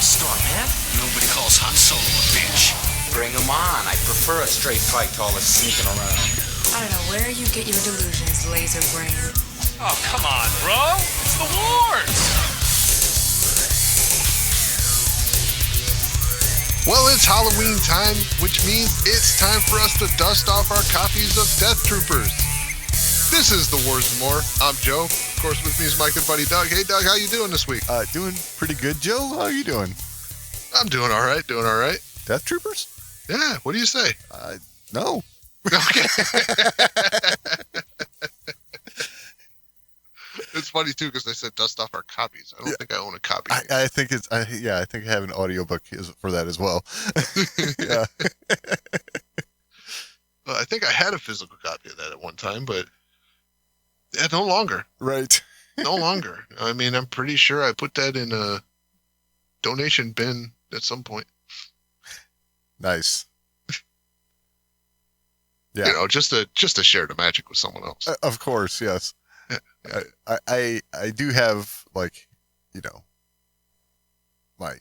start, man. Nobody calls Han Solo a bitch. Bring him on. I prefer a straight fight to all this sneaking around. I don't know where you get your delusions, laser brain. Oh, come on, bro. It's the wars. Well, it's Halloween time, which means it's time for us to dust off our copies of Death Troopers. This is The Wars and More. I'm Joe. Of course, with me is my good buddy Doug. Hey, Doug, how you doing this week? Doing pretty good, Joe. How are you doing? I'm doing all right, Death Troopers? Yeah, what do you say? No. Okay. It's funny, too, because I said dust off our copies. I don't think I own a copy. I think it's, I think I have an audiobook for that as well. Yeah. Well, I think I had a physical copy of that at one time, but yeah, no longer. Right. No longer. I mean, I'm pretty sure I put that in a donation bin at some point. Nice. Yeah. You know, just to share the magic with someone else. Of course, yes. Yeah. I do have, like, you know, my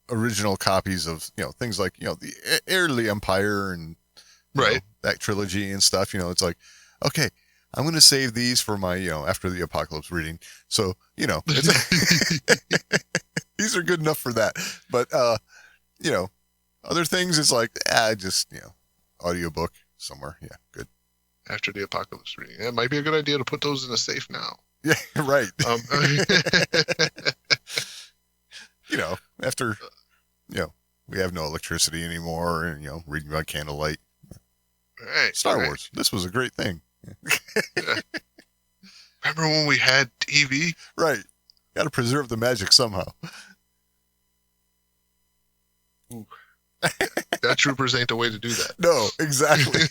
original copies of, you know, things like, you know, the Heir to the Empire and right, know, that trilogy and stuff. You know, it's like, okay, I'm going to save these for my, you know, after the apocalypse reading. So, you know, these are good enough for that. But, you know, other things, it's like, just, you know, audiobook somewhere. Yeah, good. After the apocalypse reading. It might be a good idea to put those in a safe now. Yeah, right. You know, after, you know, we have no electricity anymore and, you know, reading by candlelight. Right. Star Wars. This was a great thing. Yeah. Remember when we had TV? Right. Got to preserve the magic somehow. Ooh. Death Troopers ain't the way to do that. No, exactly.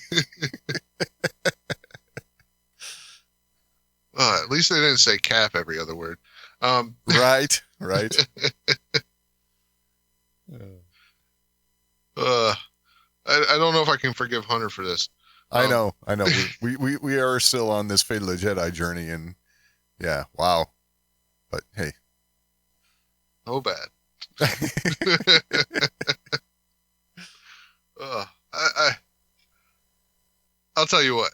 At least they didn't say cap every other word. Right. I don't know if I can forgive Hunter for this. I know. We are still on this Fate of the Jedi journey, and yeah, wow. But hey, oh bad. I'll tell you what.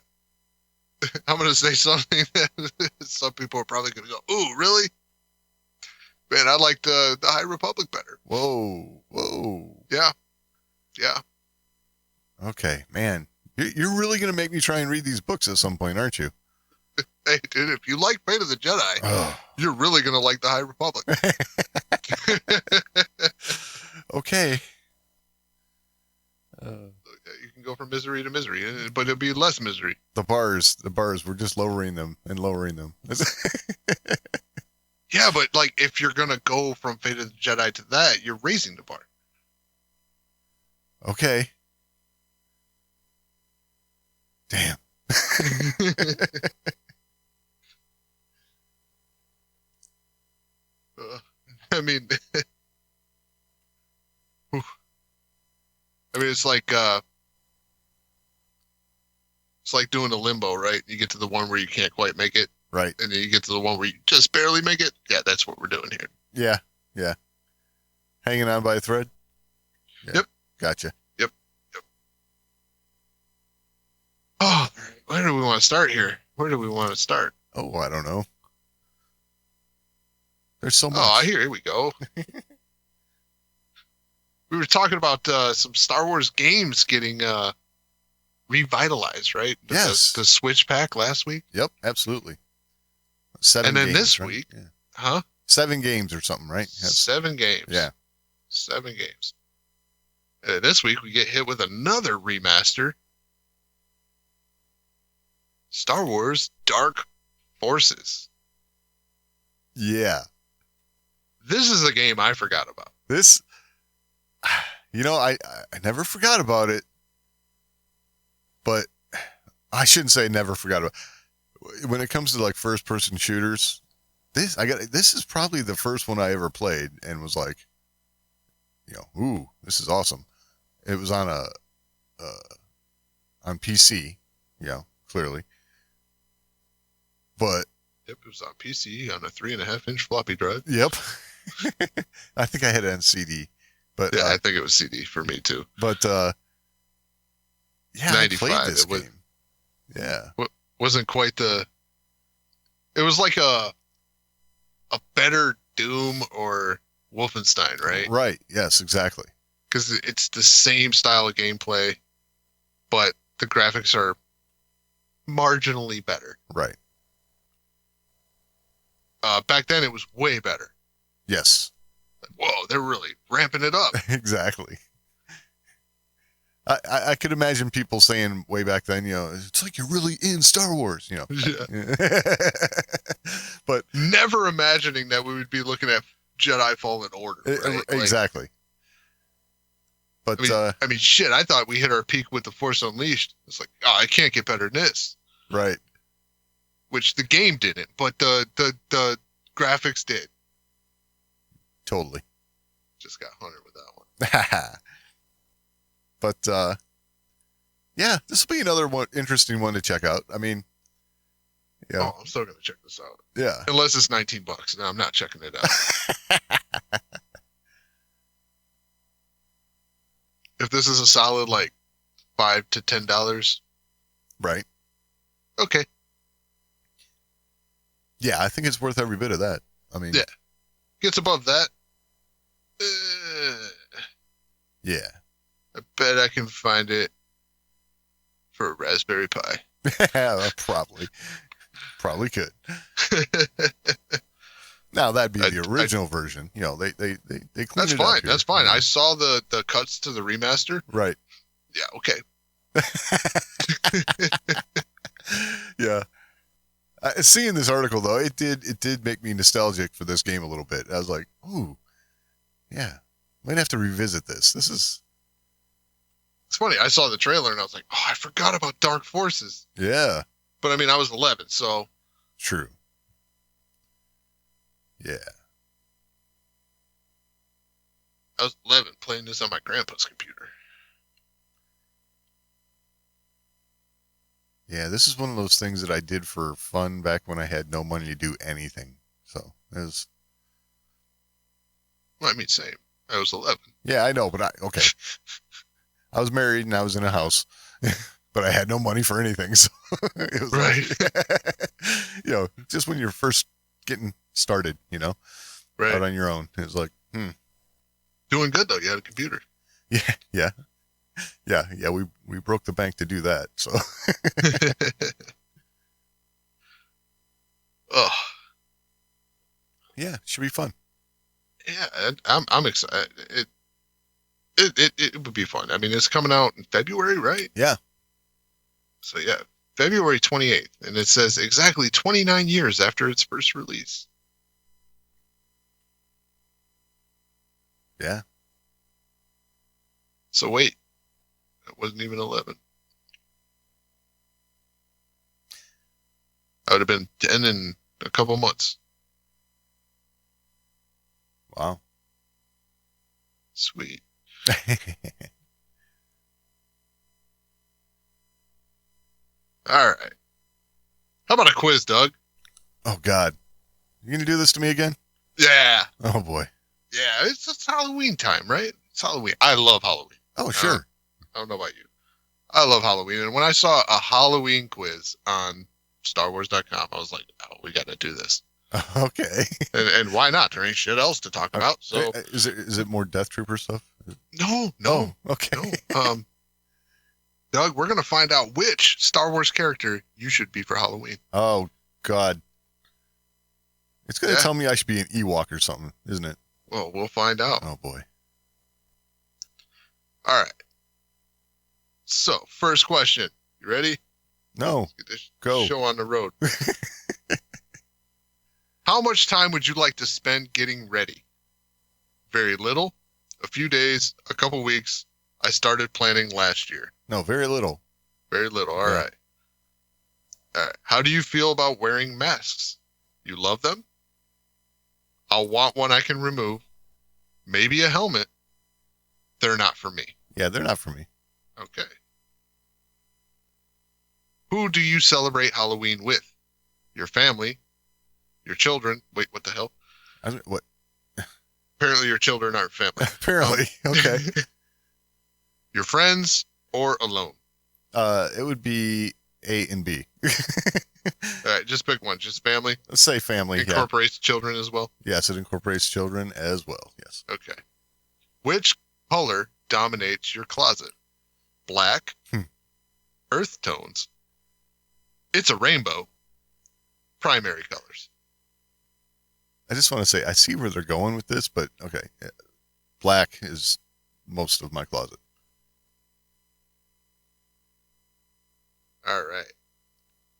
I'm going to say something that some people are probably going to go, ooh, really? Man, I liked the High Republic better. Whoa. Yeah. Okay, man. You're really going to make me try and read these books at some point, aren't you? Hey, dude, if you like Fate of the Jedi, you're really going to like the High Republic. Okay. You can go from misery to misery, but it'll be less misery. The bars, we're just lowering them. Yeah, but like if you're going to go from Fate of the Jedi to that, you're raising the bar. Okay. Damn. I mean, it's like doing a limbo, right? You get to the one where you can't quite make it, right? And then you get to the one where you just barely make it. Yeah, that's what we're doing here. Yeah. Hanging on by a thread. Yeah. Yep. Gotcha. Yep. Oh, where do we want to start here? Oh, I don't know. There's so much. Oh, here we go. We were talking about some Star Wars games getting revitalized, right? Yes. The Switch pack last week. Yep, absolutely. 7 and then games, this right? week, yeah. Huh? 7 games or something, right? 7 games. Yeah. 7 games. And this week we get hit with another remaster. Star Wars Dark Forces. Yeah. This is a game I forgot about. This, you know, I never forgot about it, but I shouldn't say never forgot about it. When it comes to like first person shooters, this is probably the first one I ever played and was like, you know, ooh, this is awesome. It was on on PC, you know, clearly. But Yep, it was on PC on a 3.5-inch floppy drive. Yep. I think I had it on CD, but Yeah, I think it was CD for me too. But yeah, I played 95, this it was- game. Yeah, Wasn't quite the. It was like a better Doom or Wolfenstein, right? right. Yes, exactly. Because it's the same style of gameplay, but the graphics are marginally better. Right. Back then, it was way better. Yes. Whoa, they're really ramping it up. Exactly. I could imagine people saying way back then, it's like you're really in Star Wars, Yeah. But Never imagining that we would be looking at Jedi Fallen Order. Right? Like, exactly. But I mean, shit, I thought we hit our peak with The Force Unleashed. It's like, oh, I can't get better than this. right. Which the game didn't, but the graphics did. Totally. Just got hunted with that one. But yeah, this will be another one interesting one to check out. I mean, yeah, Oh, I'm still gonna check this out. yeah. Unless it's $19. No, I'm not checking it out. If this is a solid like $5 to $10, Right. okay. Yeah, I think it's worth every bit of that. I mean, Yeah. Gets above that. yeah. I bet I can find it for a Raspberry Pi. Probably could. Now that'd be the original version. They cleaned That's it fine. up here. That's fine. I saw the cuts to the remaster. Right. Yeah, okay. Yeah. Seeing this article though, it did make me nostalgic for this game a little bit. I was like, ooh, yeah, might have to revisit this. This is. It's funny. I saw the trailer and I was like, oh, I forgot about Dark Forces. Yeah. But I mean, I was 11, so. True. Yeah. I was 11 playing this on my grandpa's computer. Yeah, this is one of those things that I did for fun back when I had no money to do anything. So it was. Well, I mean, same. I was 11. Yeah, I know, but okay. I was married and I was in a house, but I had no money for anything. So it was Right. Just when you're first getting started, out Right. on your own, it was like, Doing good, though. You had a computer. yeah. We broke the bank to do that. So Oh, yeah, should be fun. yeah. I'm excited. It would be fun. I mean, it's coming out in February, right? Yeah. So, yeah, February 28th. And it says exactly 29 years after its first release. Yeah. So, wait. It wasn't even 11. I would have been 10 in a couple months. Wow. Sweet. All right. How about a quiz, Doug? Oh God, you gonna do this to me again? Yeah. Oh boy. Yeah, it's Halloween time, right? It's Halloween. I love Halloween. Oh sure. I don't know about you. I love Halloween. And when I saw a Halloween quiz on StarWars.com, I was like, oh, we got to do this. Okay. And why not? There ain't shit else to talk about. So is it more Death Trooper stuff? no. Oh, okay. No. Doug, we're going to find out which Star Wars character you should be for Halloween. Oh God. It's gonna Yeah. tell me I should be an Ewok or something, isn't it? Well, we'll find out. Oh boy. All right. So, first question. You ready? No. Let's get this Go. show on the road. How much time would you like to spend getting ready? Very little, a few days, a couple weeks. I started planning last year. No, very little. Very little. All Yeah. right. All right. How do you feel about wearing masks? You love them? I'll want one I can remove. Maybe a helmet. They're not for me. Yeah, they're not for me. Okay. Who do you celebrate Halloween with? Your family? Your children? Wait, what the hell? What? Apparently your children aren't family. Apparently. Okay. Your friends or alone? It would be A and B. All right, just pick one. Just family? Let's say family. Incorporates children as well? Yes, it incorporates children as well. Yes. Okay. Which color dominates your closet? Black, earth tones, it's a rainbow, primary colors. I just want to say, I see where they're going with this, but okay. Black is most of my closet. All right.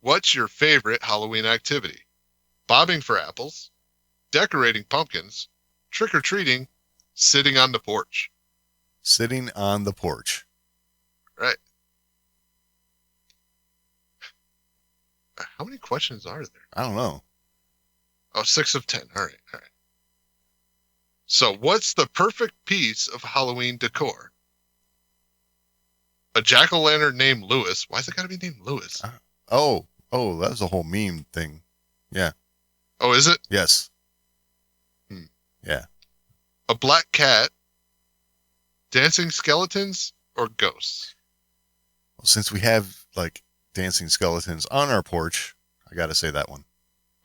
What's your favorite Halloween activity? Bobbing for apples, decorating pumpkins, trick-or-treating, sitting on the porch. Sitting on the porch. Right. How many questions are there? I don't know. Oh, 6 of 10. All right. So what's the perfect piece of Halloween decor? A jack-o'-lantern named Lewis. Why's it got to be named Lewis? Oh, that was a whole meme thing. Yeah. Oh, is it? Yes. Yeah. A black cat, dancing skeletons, or ghosts? Well, since we have like dancing skeletons on our porch, I got to say that one.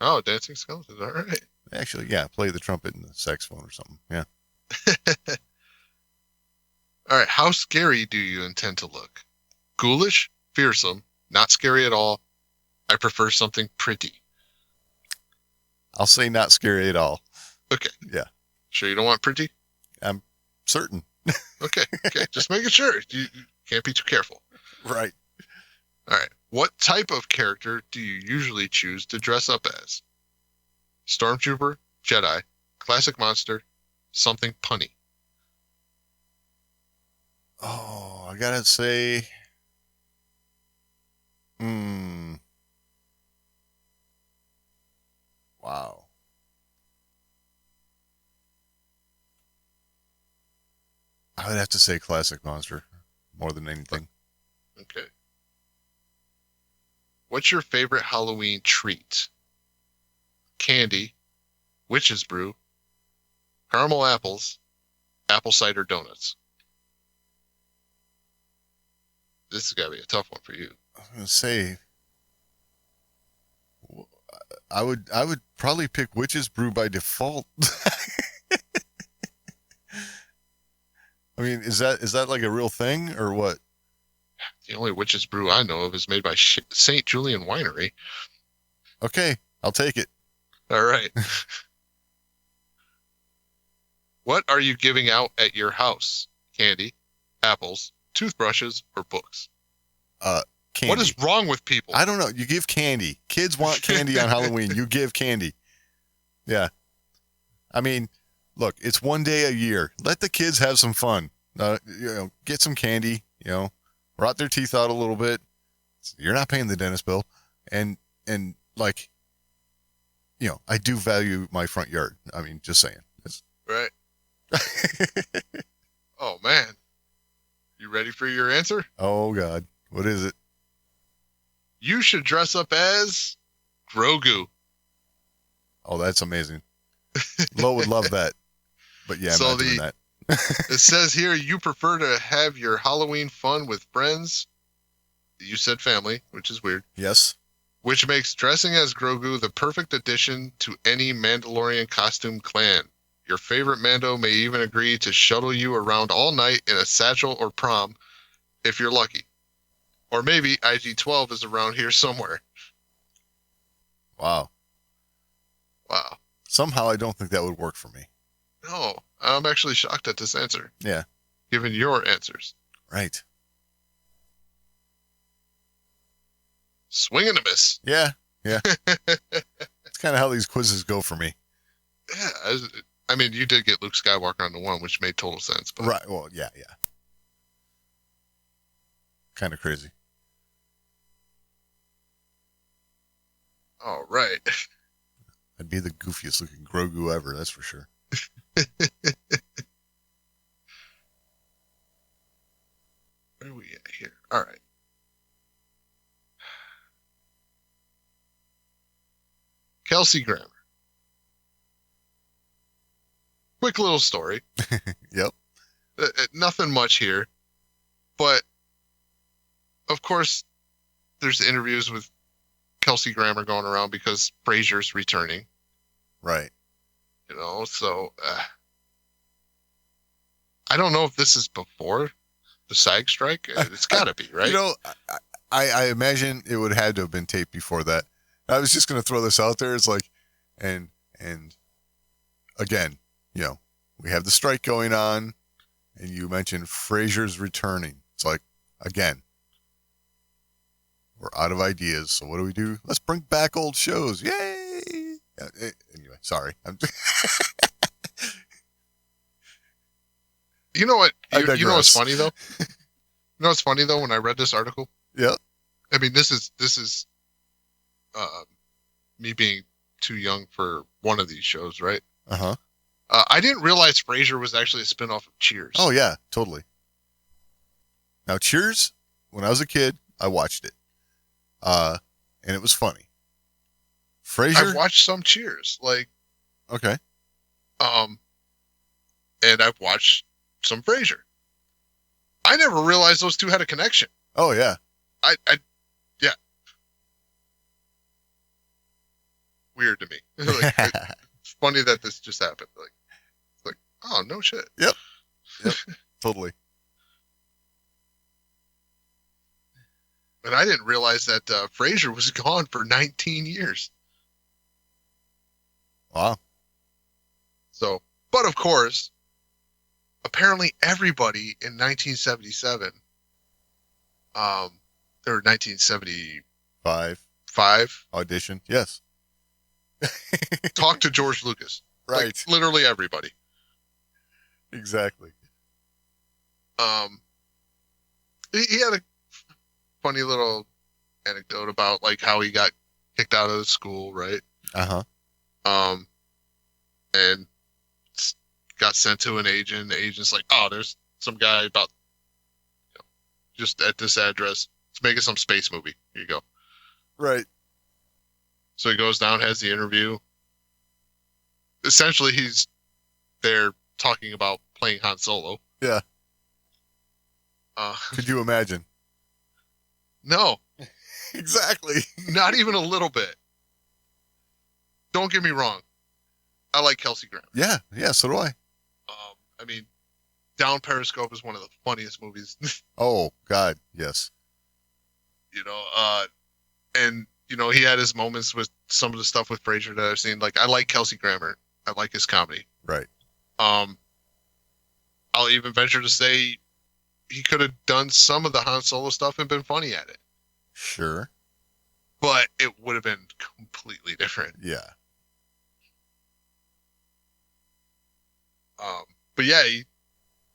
Oh, dancing skeletons. All right. Actually, yeah, play the trumpet and the saxophone or something. Yeah. All right. How scary do you intend to look? Ghoulish, fearsome, not scary at all. I prefer something pretty. I'll say not scary at all. Okay. Yeah. Sure you don't want pretty? I'm certain. Okay. Just making sure. You can't be too careful. Right. All right. What type of character do you usually choose to dress up as? Stormtrooper, Jedi, classic monster, something punny. Oh, I gotta say, wow. I would have to say classic monster more than anything. Okay. What's your favorite Halloween treat? Candy, witch's brew, caramel apples, apple cider donuts. This has got to be a tough one for you. I was gonna say, I would probably pick witch's brew by default. I mean, is that like a real thing or what? The only witch's brew I know of is made by St. Julian Winery. Okay, I'll take it. All right. What are you giving out at your house? Candy, apples, toothbrushes, or books? Candy. What is wrong with people? I don't know. You give candy. Kids want candy on Halloween. You give candy. Yeah. I mean, look, it's one day a year. Let the kids have some fun. Get some candy, rot their teeth out a little bit. You're not paying the dentist bill. And like, I do value my front yard. I mean, just saying. Right. Oh, man. You ready for your answer? Oh, God. What is it? You should dress up as Grogu. Oh, that's amazing. Lo would love that. But yeah, I'm not doing that. It says here you prefer to have your Halloween fun with friends. You said family, which is weird. Yes. Which makes dressing as Grogu the perfect addition to any Mandalorian costume clan. Your favorite Mando may even agree to shuttle you around all night in a satchel or prom, if you're lucky. Or maybe IG-12 is around here somewhere. Wow. Somehow I don't think that would work for me. No, I'm actually shocked at this answer. Yeah. Given your answers. Right. Swing and a miss. Yeah. It's kind of how these quizzes go for me. Yeah, I mean, you did get Luke Skywalker on the one, which made total sense. But... Right. Well, yeah. Kind of crazy. All right. I'd be the goofiest looking Grogu ever, that's for sure. Where are we at here? All right. Kelsey Grammer. quick little story. Yep. Nothing much here, but of course, there's interviews with Kelsey Grammer going around because Frasier's returning. Right. So I don't know if this is before the SAG strike. It's got to be, right? I imagine it would have to have been taped before that. I was just going to throw this out there. It's like, and again, we have the strike going on, and you mentioned Frasier's returning. It's like, again, we're out of ideas. So what do? Let's bring back old shows. Yay! Anyway, sorry. You know what? You know what's funny though? When I read this article? Yeah. I mean, this is me being too young for one of these shows, right? Uh-huh. I didn't realize Frasier was actually a spinoff of Cheers. Oh, yeah, totally. Now, Cheers, when I was a kid, I watched it. And it was funny. Frasier? I've watched some Cheers, Okay. And I've watched some Frasier. I never realized those two had a connection. Oh, yeah. Yeah. Weird to me. It's funny that this just happened. It's like, oh, no shit. Yep. Totally. And I didn't realize that Frasier was gone for 19 years. Wow. So, but of course, apparently everybody in 1977, or 1975, Audition. Yes. talked to George Lucas. Right. Like, literally everybody. Exactly. He had a funny little anecdote about like how he got kicked out of the school, right? Uh-huh. And got sent to an agent. The agent's like, oh, there's some guy about just at this address. It's making some space movie. Here you go. Right. So he goes down, has the interview. Essentially, he's there talking about playing Han Solo. Yeah. Could you imagine? No. Exactly. Not even a little bit. Don't get me wrong. I like Kelsey Grammer. Yeah, so do I. I mean, Down Periscope is one of the funniest movies. Oh, God, yes. And he had his moments with some of the stuff with Frasier that I've seen. Like, I like Kelsey Grammer. I like his comedy. Right. I'll even venture to say he could have done some of the Han Solo stuff and been funny at it. Sure. But it would have been completely different. Yeah. But yeah, he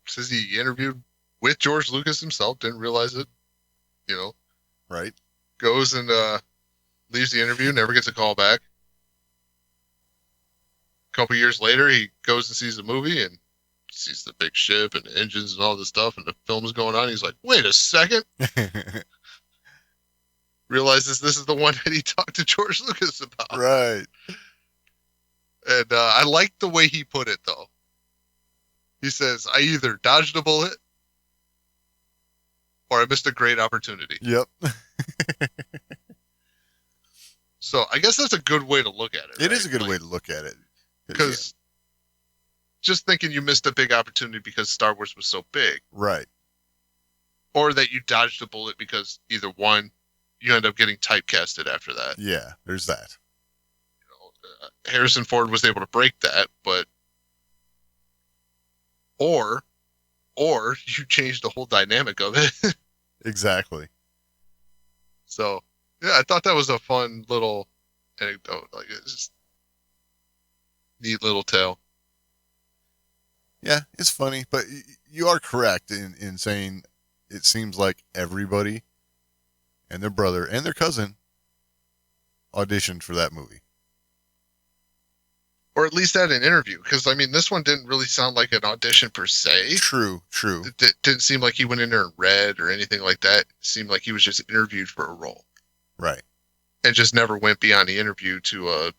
says he interviewed with George Lucas himself, didn't realize it, Right. Goes and leaves the interview, never gets a call back. A couple years later, he goes and sees the movie and sees the big ship and the engines and all this stuff, and the film is going on. He's like, wait a second. Realizes this is the one that he talked to George Lucas about. Right. And I like the way he put it, though. He says, I either dodged a bullet or I missed a great opportunity. Yep. So I guess that's a good way to look at it. It is a good way to look at it. Because just thinking you missed a big opportunity because Star Wars was so big. Right. Or that you dodged a bullet because either one, you end up getting typecasted after that. Yeah, there's that. Harrison Ford was able to break that, but or you changed the whole dynamic of it. Exactly. So, yeah, I thought that was a fun little anecdote. Like, it's just neat little tale. Yeah, it's funny, but you are correct in saying it seems like everybody and their brother and their cousin auditioned for that movie. Or at least at an interview, because, I mean, this one didn't really sound like an audition per se. True. It didn't seem like he went in there and read or anything like that. It seemed like he was just interviewed for a role. Right. And just never went beyond the interview to a,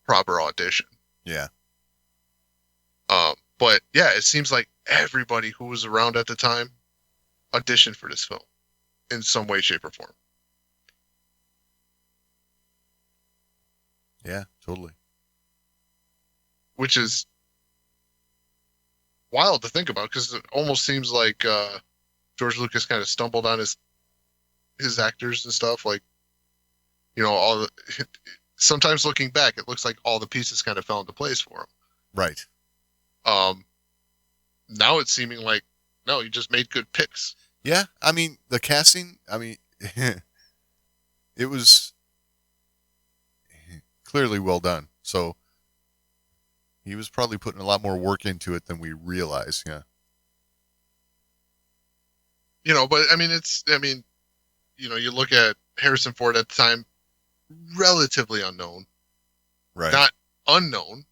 proper audition. Yeah. But yeah, it seems like everybody who was around at the time auditioned for this film in some way, shape, or form. Yeah, totally. Which is wild to think about because it almost seems like George Lucas kind of stumbled on his actors and stuff. Like, sometimes looking back, it looks like all the pieces kind of fell into place for him. Right. Now it's seeming like, no, he just made good picks. Yeah, I mean, the casting, it was clearly well done. So he was probably putting a lot more work into it than we realize. Yeah. But you look at Harrison Ford at the time, relatively unknown. Right. Not unknown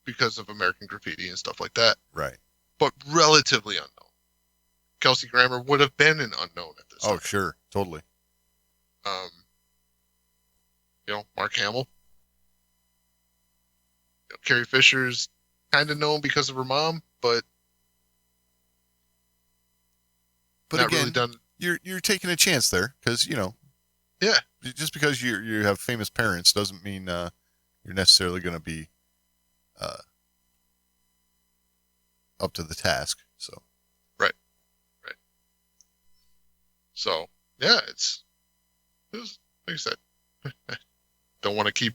because of American Graffiti and stuff like that. Right. But relatively unknown. Kelsey Grammer would have been an unknown at this time. Oh, sure. Totally. Mark Hamill. Carrie Fisher's kind of known because of her mom, but not again, really done. You're taking a chance there because Yeah. Just because you have famous parents doesn't mean you're necessarily going to be up to the task. So. Right. So yeah, it was like I said. Don't want to keep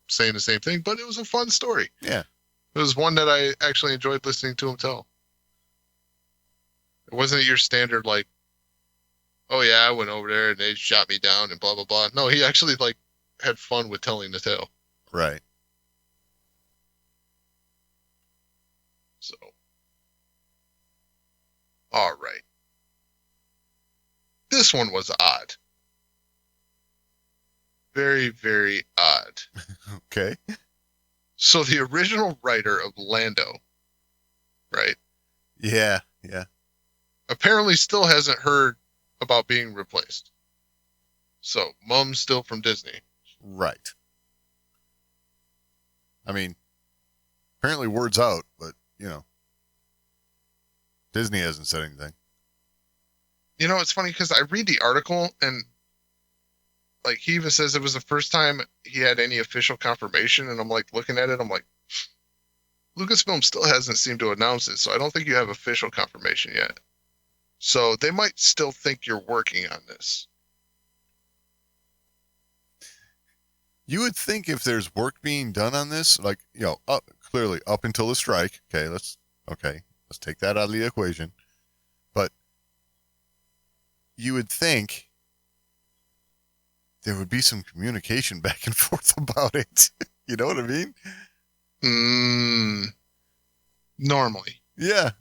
saying the same thing, but it was a fun story. Yeah. It was one that I actually enjoyed listening to him tell. It wasn't your standard like, oh yeah, I went over there and they shot me down and blah blah blah. No, he actually had fun with telling the tale. Right. So, all right. This one was odd. Very, very odd. Okay. So the original writer of Lando, right? Yeah. Apparently still hasn't heard about being replaced. So, Mum's still from Disney. Right. I mean, apparently word's out, but, Disney hasn't said anything. It's funny because I read the article and he even says it was the first time he had any official confirmation, and I'm looking at it, I'm like, Lucasfilm still hasn't seemed to announce it, so I don't think you have official confirmation yet. So they might still think you're working on this. You would think if there's work being done on this, clearly up until the strike, let's take that out of the equation. But you would think there would be some communication back and forth about it. You know what I mean? Normally. Yeah.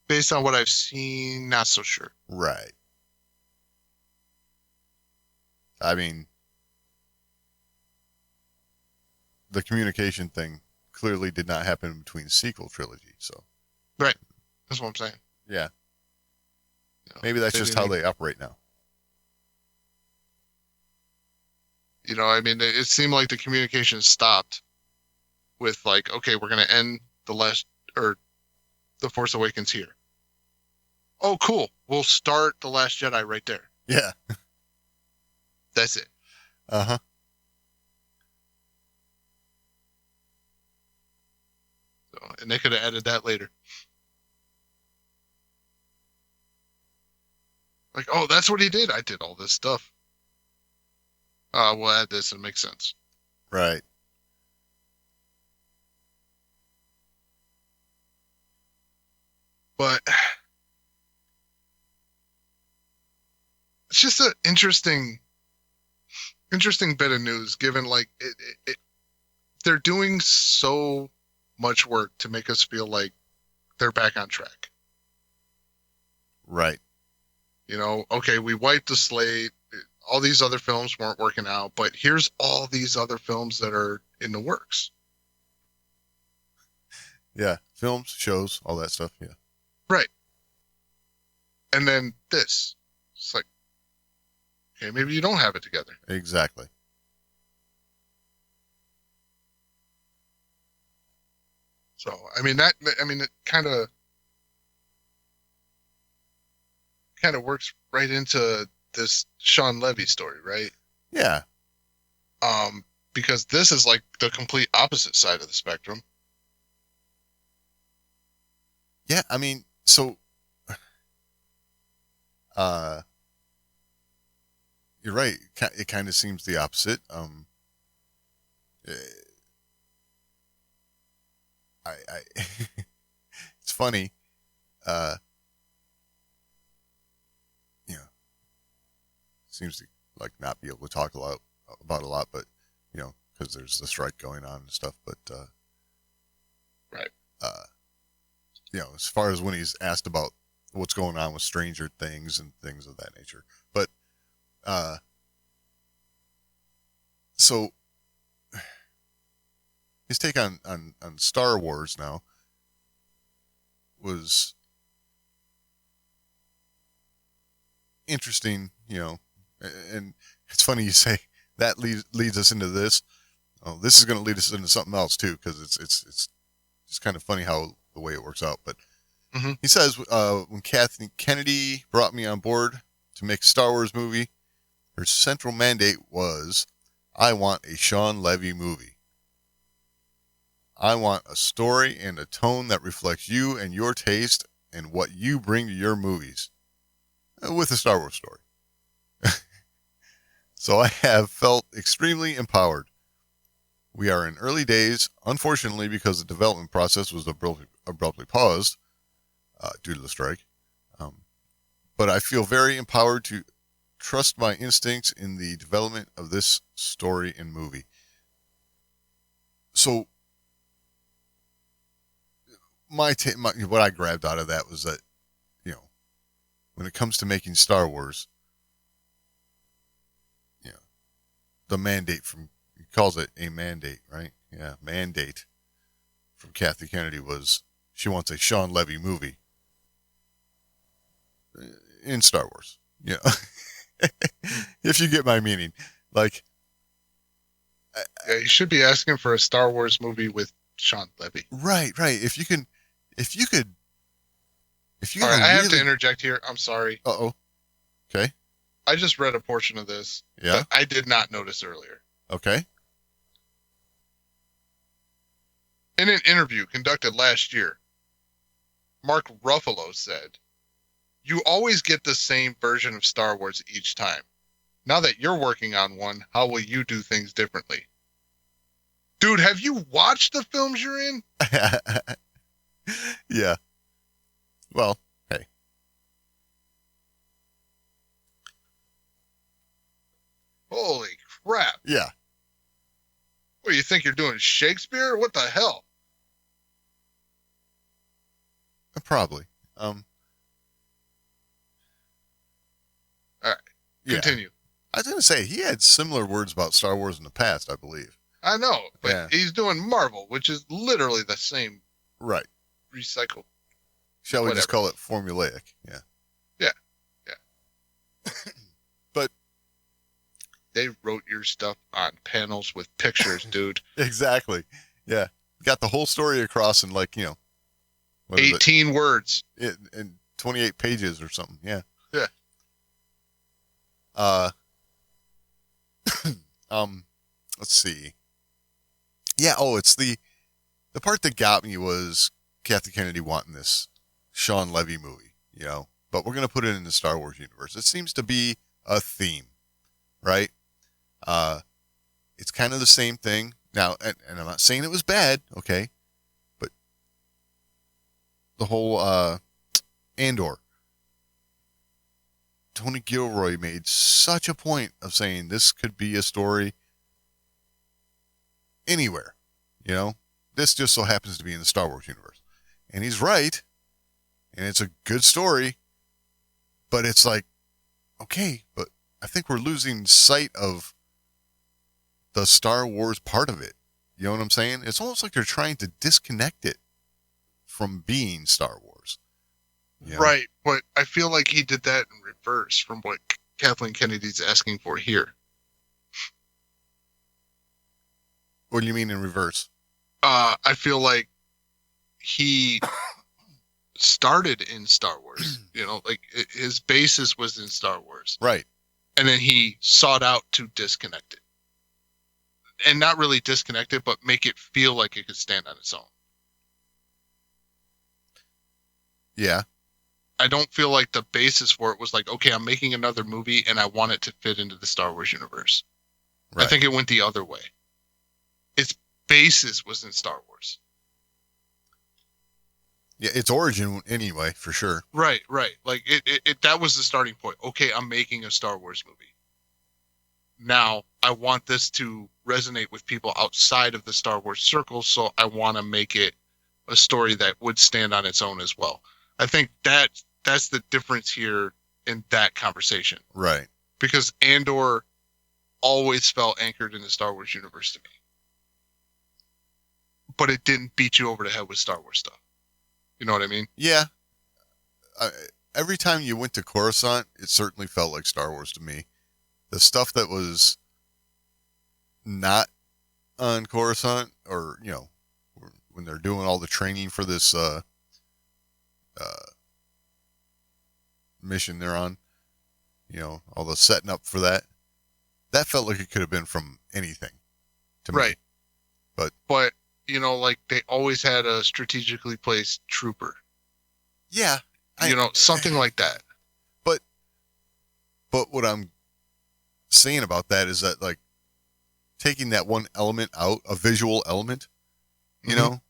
Based on what I've seen, not so sure. Right. I mean, the communication thing clearly did not happen between the sequel trilogy, so. Right. That's what I'm saying. Yeah. Maybe that's just how they operate now. It seemed like the communication stopped with okay, we're going to end The Force Awakens here. Oh, cool. We'll start The Last Jedi right there. Yeah. That's it. Uh-huh. So, and they could have added that later. Oh, that's what he did. I did all this stuff. We'll add this and it makes sense. Right. But it's just an interesting bit of news given they're doing so much work to make us feel like they're back on track. Right. Okay, we wiped the slate. All these other films weren't working out, but here's all these other films that are in the works. Yeah, films, shows, all that stuff, yeah. Right. And then this. It's okay, maybe you don't have it together. Exactly. So, I mean, it kind of works right into this Sean Levy story, right? Yeah. Because this is like the complete opposite side of the spectrum. Yeah, I mean, so uh you're right. It kind of seems the opposite. Eh, I it's funny. Uh, you know, seems to like not be able to talk about a lot, but because there's the strike going on and stuff. But Right. uh, as far as when he's asked about what's going on with Stranger Things and things of that nature, but so his take on Star Wars now was interesting, and it's funny you say that leads us into this. Oh, this is going to lead us into something else too, because it's just kind of funny how the way it works out. But he says when Kathleen Kennedy brought me on board to make a Star Wars movie, her central mandate was, I want a Sean Levy movie. I want a story and a tone that reflects you and your taste and what you bring to your movies, with a Star Wars story. So I have felt extremely empowered. We are in early days, unfortunately, because the development process was abruptly paused due to the strike. But I feel very empowered to trust my instincts in the development of this story and movie. So what I grabbed out of that was that, when it comes to making Star Wars, the mandate he calls it a mandate, right? Yeah, mandate from Kathy Kennedy was she wants a Sean Levy movie in Star Wars. If you get my meaning. Like, Yeah, you should be asking for a Star Wars movie with Sean Levy. Right. If you could. All right, I have to interject here. I'm sorry. Uh-oh. Okay. I just read a portion of this that I did not notice earlier. Okay. In an interview conducted last year, Mark Ruffalo said, "You always get the same version of Star Wars each time. Now that you're working on one, how will you do things differently?" Dude, have you watched the films you're in? Yeah. Well, hey. Holy crap. Yeah. What, you think you're doing Shakespeare? What the hell? Probably. All right. Continue. I was going to say, he had similar words about Star Wars in the past, I believe. I know, but he's doing Marvel, which is literally the same. Right. Recycled. Shall we just call it formulaic? Yeah. But they wrote your stuff on panels with pictures, dude. Exactly. Yeah. Got the whole story across in 18 words. In 28 pages or something. Yeah. Yeah. Let's see. Yeah. Oh, it's the part that got me was Kathy Kennedy wanting this Sean Levy movie, but we're going to put it in the Star Wars universe. It seems to be a theme, right? It's kind of the same thing now. And I'm not saying it was bad. Okay. But the whole, Andor, Tony Gilroy made such a point of saying this could be a story anywhere, this just so happens to be in the Star Wars universe. And he's right. And it's a good story, but it's like, okay, but I think we're losing sight of the Star Wars part of it. You know what I'm saying? It's almost like they're trying to disconnect it from being Star Wars. Right, but I feel like he did that in reverse from what Kathleen Kennedy's asking for here. What do you mean in reverse? I feel like he started in Star Wars. Like his basis was in Star Wars. Right. And then he sought out to disconnect it. And not really disconnect it, but make it feel like it could stand on its own. Yeah. I don't feel like the basis for it was like, okay, I'm making another movie and I want it to fit into the Star Wars universe. Right. I think it went the other way. Its basis was in Star Wars. Yeah, its origin anyway, for sure. Right. Like it that was the starting point. Okay, I'm making a Star Wars movie. Now, I want this to resonate with people outside of the Star Wars circle, so I want to make it a story that would stand on its own as well. I think that's the difference here in that conversation. Right. Because Andor always felt anchored in the Star Wars universe to me. But it didn't beat you over the head with Star Wars stuff. You know what I mean? Yeah. Every time you went to Coruscant, it certainly felt like Star Wars to me. The stuff that was not on Coruscant, or, when they're doing all the training for this mission they're on, all the setting up for that felt like it could have been from anything to me. Right. But like they always had a strategically placed trooper. Yeah. Something like that. But what I'm saying about that is that, like, taking that one element out, a visual element, it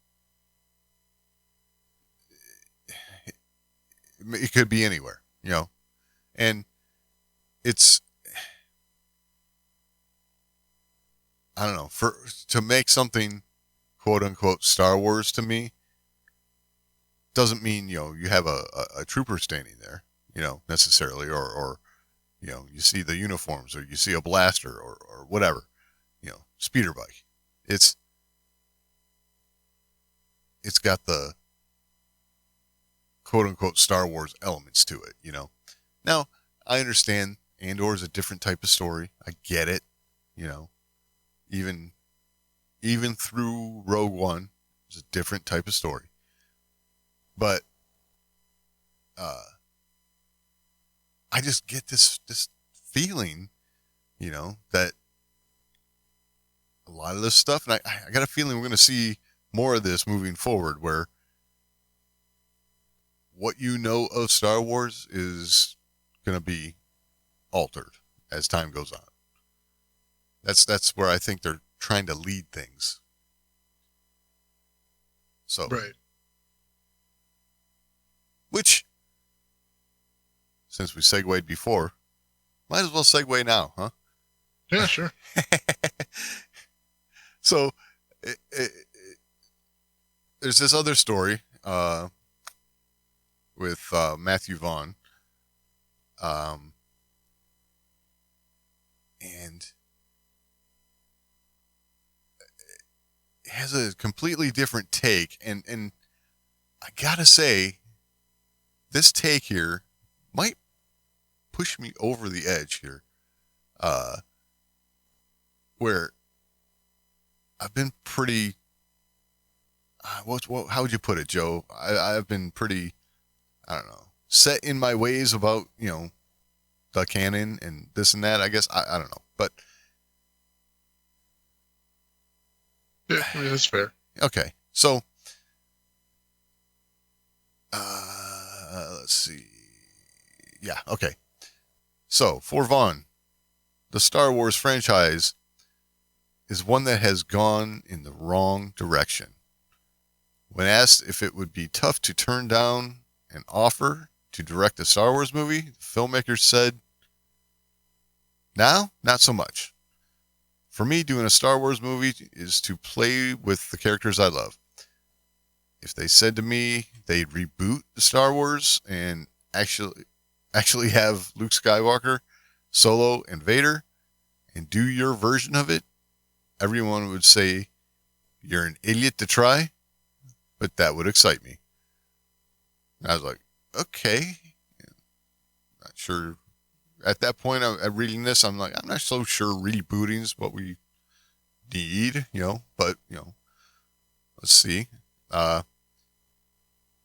could be anywhere, and it's, I don't know, to make something quote unquote Star Wars to me doesn't mean, you have a trooper standing there, necessarily, or you see the uniforms, or you see a blaster, or whatever, speeder bike. It's got the quote unquote Star Wars elements to it, Now, I understand Andor is a different type of story. I get it, even through Rogue One, it's a different type of story. But I just get this feeling, that a lot of this stuff, and I got a feeling we're going to see more of this moving forward, where what of Star Wars is going to be altered as time goes on. That's where I think they're trying to lead things. So, right. Which, since we segued before, might as well segue now, huh? Yeah, sure. So, there's this other story with Matthew Vaughn, and it has a completely different take, and I gotta say, this take here might push me over the edge here, where I've been pretty, how would you put it, Joe? I've been pretty, I don't know, set in my ways about, the canon and this and that, I guess. I don't know, but. Yeah, that's fair. Okay, so, let's see. Yeah, okay. So, for Vaughn, the Star Wars franchise is one that has gone in the wrong direction. When asked if it would be tough to turn down an offer to direct a Star Wars movie, the filmmaker said, "Now, not so much. For me, doing a Star Wars movie is to play with the characters I love. If they said to me they'd reboot the Star Wars and actually have Luke Skywalker, Solo, and Vader, and do your version of it, everyone would say, you're an idiot to try, but that would excite me." And I was like, okay. Not sure. At that point, I'm reading this, I'm like, I'm not so sure rebooting is what we need, but, let's see.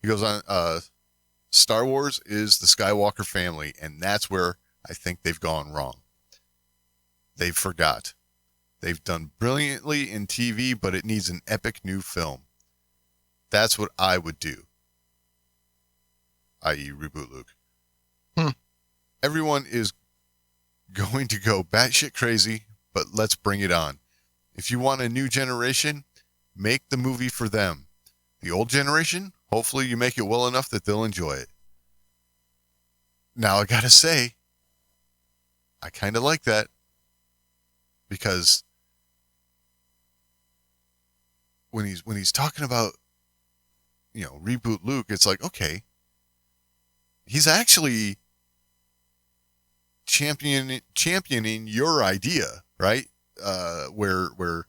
He goes on, Star Wars is the Skywalker family, and that's where I think they've gone wrong. They forgot. They've done brilliantly in TV, but it needs an epic new film. That's what I would do, i.e. reboot Luke. Everyone is going to go batshit crazy, but let's bring it on. If you want a new generation, make the movie for them. The old generation, hopefully you make it well enough that they'll enjoy it. Now, I gotta say, I kind of like that, because when he's talking about, reboot Luke, it's like, okay, he's actually championing your idea, right? Where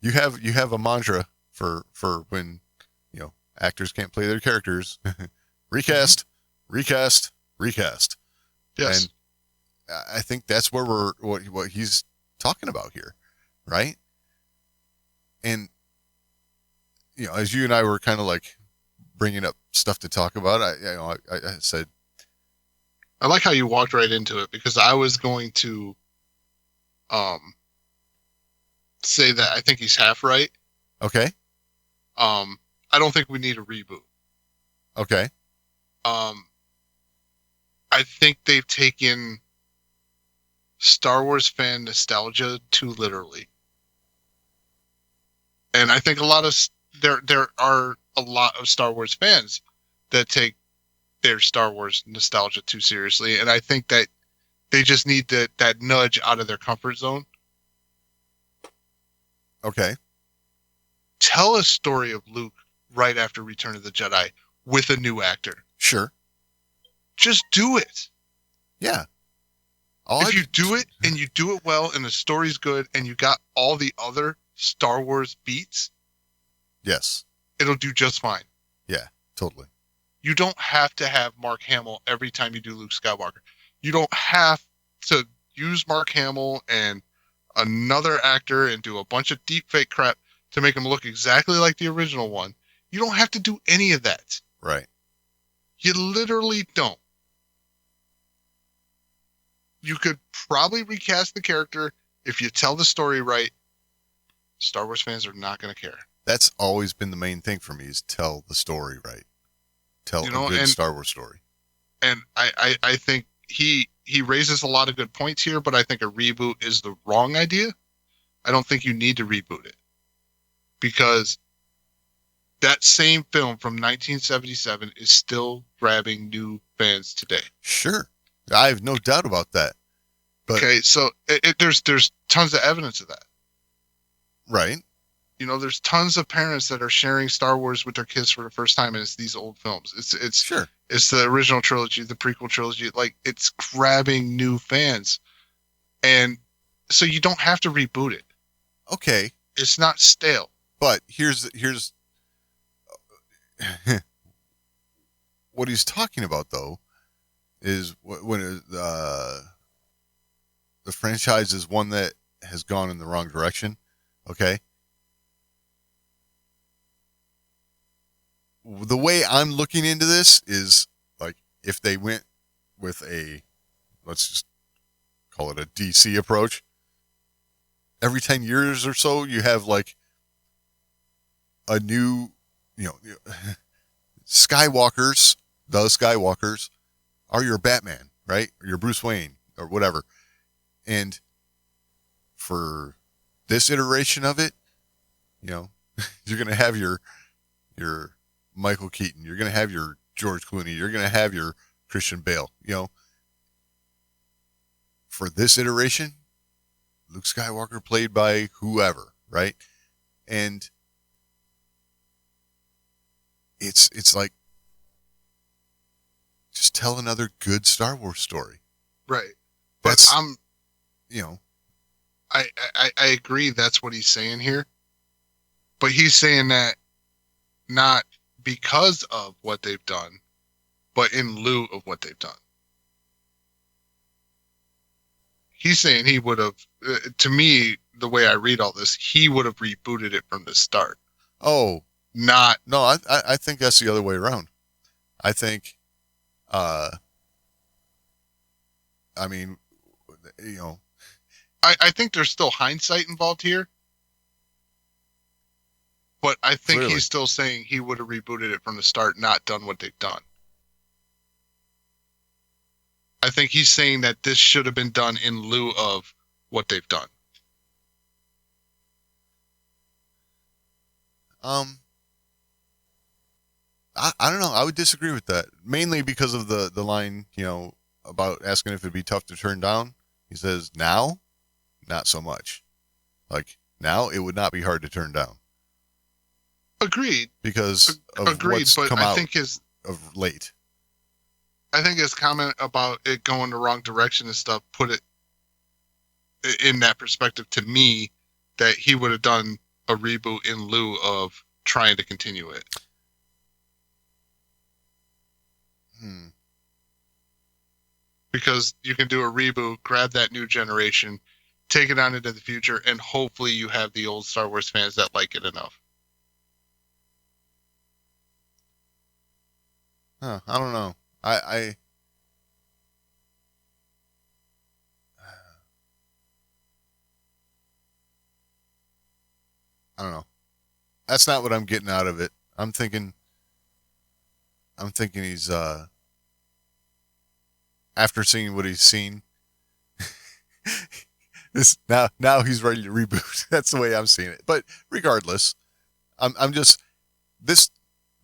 you have a mantra for when actors can't play their characters. Recast, recast, recast. Yes. And I think that's where what he's talking about here, right? And as you and I were kind of like bringing up stuff to talk about, I said, I like how you walked right into it, because I was going to say that I think he's half right. okay, I don't think we need a reboot. okay, I think they've taken Star Wars fan nostalgia too literally. And I think there are a lot of Star Wars fans that take their Star Wars nostalgia too seriously, and I think that they just need that nudge out of their comfort zone. okay, Tell a story of Luke right after Return of the Jedi with a new actor. sure, Just do it. yeah. If you do it and you do it well and the story's good and you got all the other Star Wars beats, yes, it'll do just fine. yeah, totally. You don't have to have Mark Hamill every time you do Luke Skywalker. You don't have to use Mark Hamill and another actor and do a bunch of deep fake crap to make him look exactly like the original one. You don't have to do any of that. Right. You literally don't. You could probably recast the character if you tell the story right. Star Wars fans are not going to care. That's always been the main thing for me, is tell the story right. Tell a good Star Wars story. And I think he raises a lot of good points here, but I think a reboot is the wrong idea. I don't think you need to reboot it, because that same film from 1977 is still grabbing new fans today. Sure. I have no doubt about that. But, okay, so there's tons of evidence of that. Right. There's tons of parents that are sharing Star Wars with their kids for the first time, and it's these old films. It's sure. It's the original trilogy, the prequel trilogy. Like, it's grabbing new fans, and so you don't have to reboot it. Okay. It's not stale. But here's what he's talking about, though, is when the franchise is one that has gone in the wrong direction. Okay. The way I'm looking into this is, like, if they went with let's just call it a DC approach, every 10 years or so, you have like a new, Skywalkers, the Skywalkers are your Batman, right? Or your Bruce Wayne or whatever. And for this iteration of it, you're going to have your Michael Keaton, you're going to have your George Clooney, you're going to have your Christian Bale, For this iteration, Luke Skywalker played by whoever, right? And it's like, just tell another good Star Wars story. Right. But I agree that's what he's saying here. But he's saying that not because of what they've done, but in lieu of what they've done. He's saying he would have, to me, the way I read all this, he would have rebooted it from the start. Oh, Not. no, I think that's the other way around. I think, I mean, you know, I think there's still hindsight involved here, but I think Clearly. he's still saying he would have rebooted it from the start, not done what they've done. I think he's saying that this should have been done in lieu of what they've done. I don't know. I would disagree with that, mainly because of the line, about asking if it'd be tough to turn down. He says, now, not so much. Like, now, it would not be hard to turn down. Agreed. Because of Agreed, what's but come I out think of late. I think his comment about it going the wrong direction and stuff put it in that perspective to me that he would have done a reboot in lieu of trying to continue it. Because you can do a reboot, grab that new generation, take it on into the future, and hopefully you have the old Star Wars fans that like it enough. I don't know. I don't know. That's not what I'm getting out of it. I'm thinking he's after seeing what he's seen, this now he's ready to reboot. That's the way I'm seeing it. But regardless, I'm just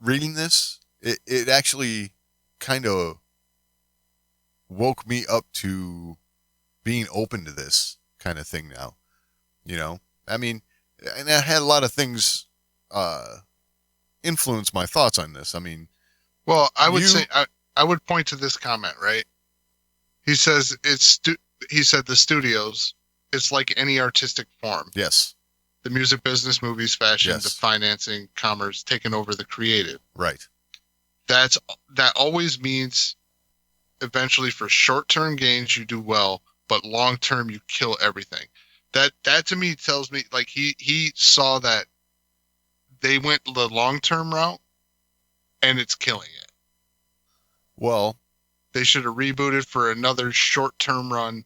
reading this. It actually kind of woke me up to being open to this kind of thing now. I mean, and I had a lot of things influence my thoughts on this. I mean, well, I would say I would point to this comment, right? He says he said the studios, it's like any artistic form. Yes. The music business, movies, fashion, Yes. the financing, commerce, taking over the creative. Right. That always means eventually for short-term gains you do well, but long-term you kill everything. That to me tells me like he saw that they went the long-term route and it's killing it. Well, they should have rebooted for another short-term run.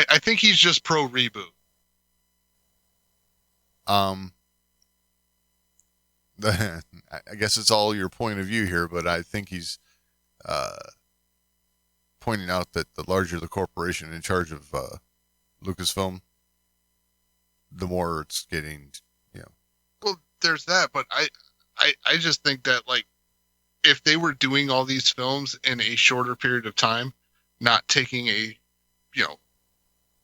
I think he's just pro reboot. I guess it's all your point of view here, but I think he's pointing out that the larger the corporation in charge of Lucasfilm, the more it's getting, Well, there's that, but I just think that like if they were doing all these films in a shorter period of time, not taking a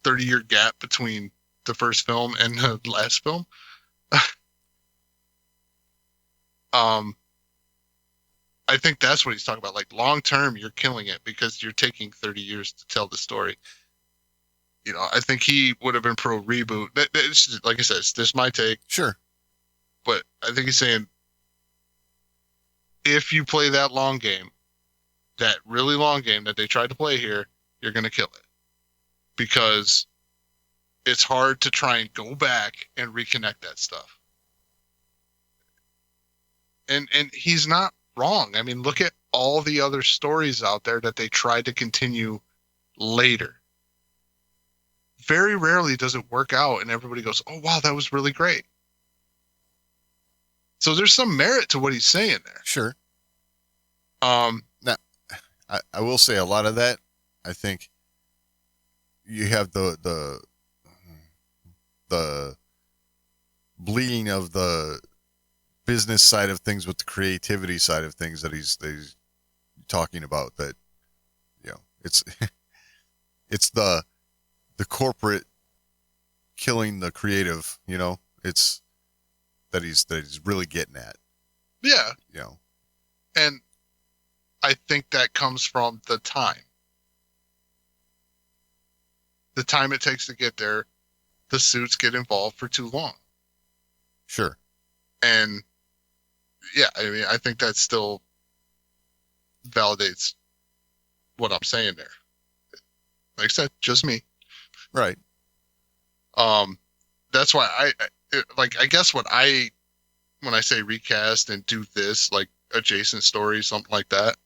30-year gap between the first film and the last film, I think that's what he's talking about. Like long term, you're killing it because you're taking 30 years to tell the story. I think he would have been pro reboot. Like I said, it's just my take. Sure. But I think he's saying if you play that long game, that really long game that they tried to play here, you're going to kill it. Because it's hard to try and go back and reconnect that stuff. And he's not wrong. I mean, look at all the other stories out there that they tried to continue later. Very rarely does it work out and everybody goes, oh, wow, that was really great. So there's some merit to what he's saying there. Sure. Now, I will say a lot of that, I think you have the bleeding of the business side of things with the creativity side of things that he's talking about, that it's it's the corporate killing the creative, it's that he's really getting at. Yeah. And I think that comes from the time. The time it takes to get there, the suits get involved for too long. Sure. And yeah, I mean, I think that still validates what I'm saying there. Like I said, just me. Right. That's why I guess what I when I say recast and do this, like adjacent story, something like that.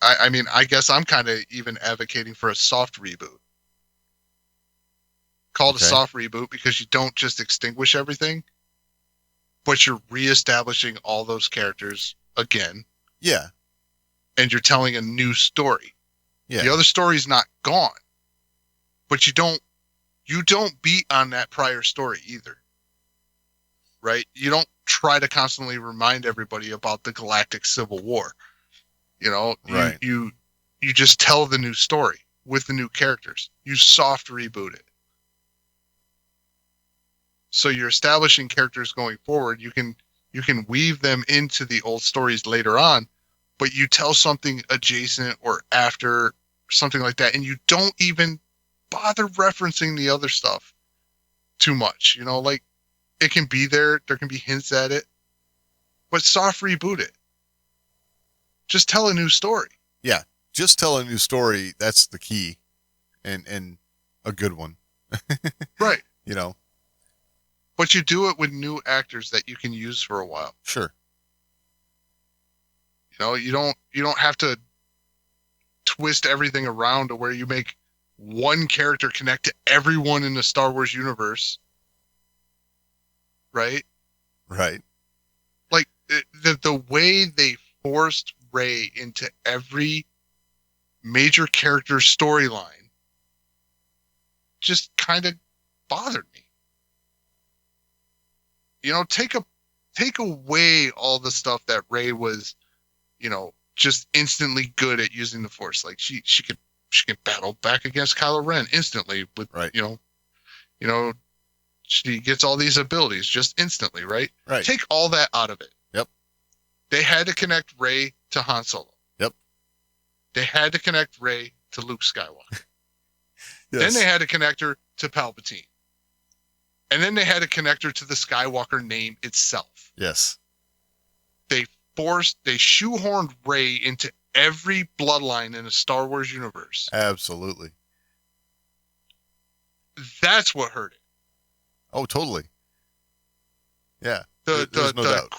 I mean, I guess I'm kind of even advocating for a soft reboot. Called a Okay. soft reboot because you don't just extinguish everything, but you're reestablishing all those characters again, Yeah. and you're telling a new story. Yeah. The other story's not gone, but you don't beat on that prior story either. Right? You don't try to constantly remind everybody about the Galactic Civil War. You know, Right. you just tell the new story with the new characters. You soft reboot it. So you're establishing characters going forward. You can weave them into the old stories later on, but you tell something adjacent or after, something like that, and you don't even bother referencing the other stuff too much. You know, like it can be there can be hints at it, but soft reboot it. Just tell a new story. Yeah. Just tell a new story. That's the key, and a good one. Right. You know. But you do it with new actors that you can use for a while. Sure. You know, you don't have to twist everything around to where you make one character connect to everyone in the Star Wars universe. Right? Right. Like the way they forced Rey into every major character storyline just kind of bothered me. You know, take away all the stuff that Rey was, you know, just instantly good at using the Force. Like she could battle back against Kylo Ren instantly with, right. you know, she gets all these abilities just instantly, right? Right. Take all that out of it. Yep. They had to connect Rey to Han Solo. Yep. They had to connect Rey to Luke Skywalker. Yes. Then they had to connect her to Palpatine. And then they had to connect her to the Skywalker name itself. Yes. They shoehorned Rey into every bloodline in the Star Wars universe. Absolutely. That's what hurt it. Oh, totally. Yeah. There's no doubt.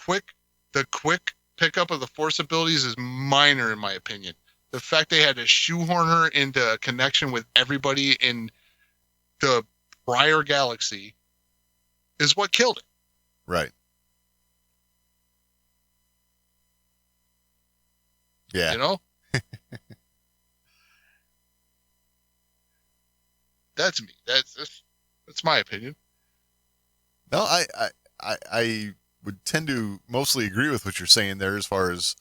The quick pickup of the Force abilities is minor in my opinion. The fact they had to shoehorn her into a connection with everybody in the prior galaxy is what killed it. Right. Yeah. You know? That's me. That's my opinion. No, I would tend to mostly agree with what you're saying there as far as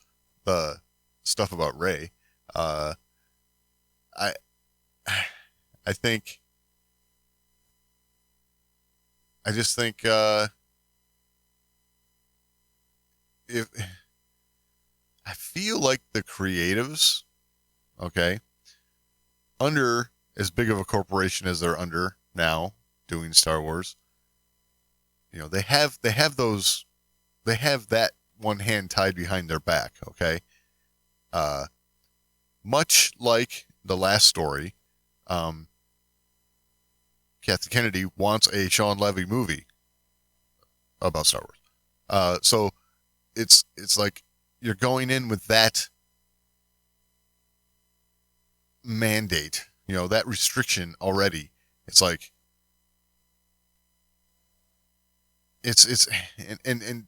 the stuff about Rey. I think I just think if I feel like the creatives, okay, under as big of a corporation as they're under now doing Star Wars, you know, they have that one hand tied behind their back, okay? Much like the last story, Kathleen Kennedy wants a Sean Levy movie about Star Wars. So it's like you're going in with that mandate, you know, that restriction already. It's like it's and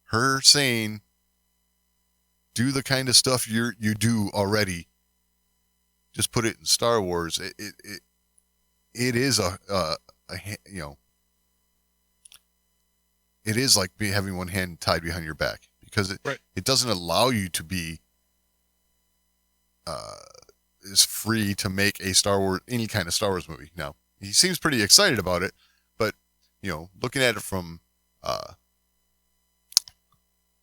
her saying do the kind of stuff you do already, just put it in Star Wars. It is a you know, it is like having one hand tied behind your back because it doesn't allow you to be is free to make a Star Wars, any kind of Star Wars movie. Now, he seems pretty excited about it, but, you know, looking at it from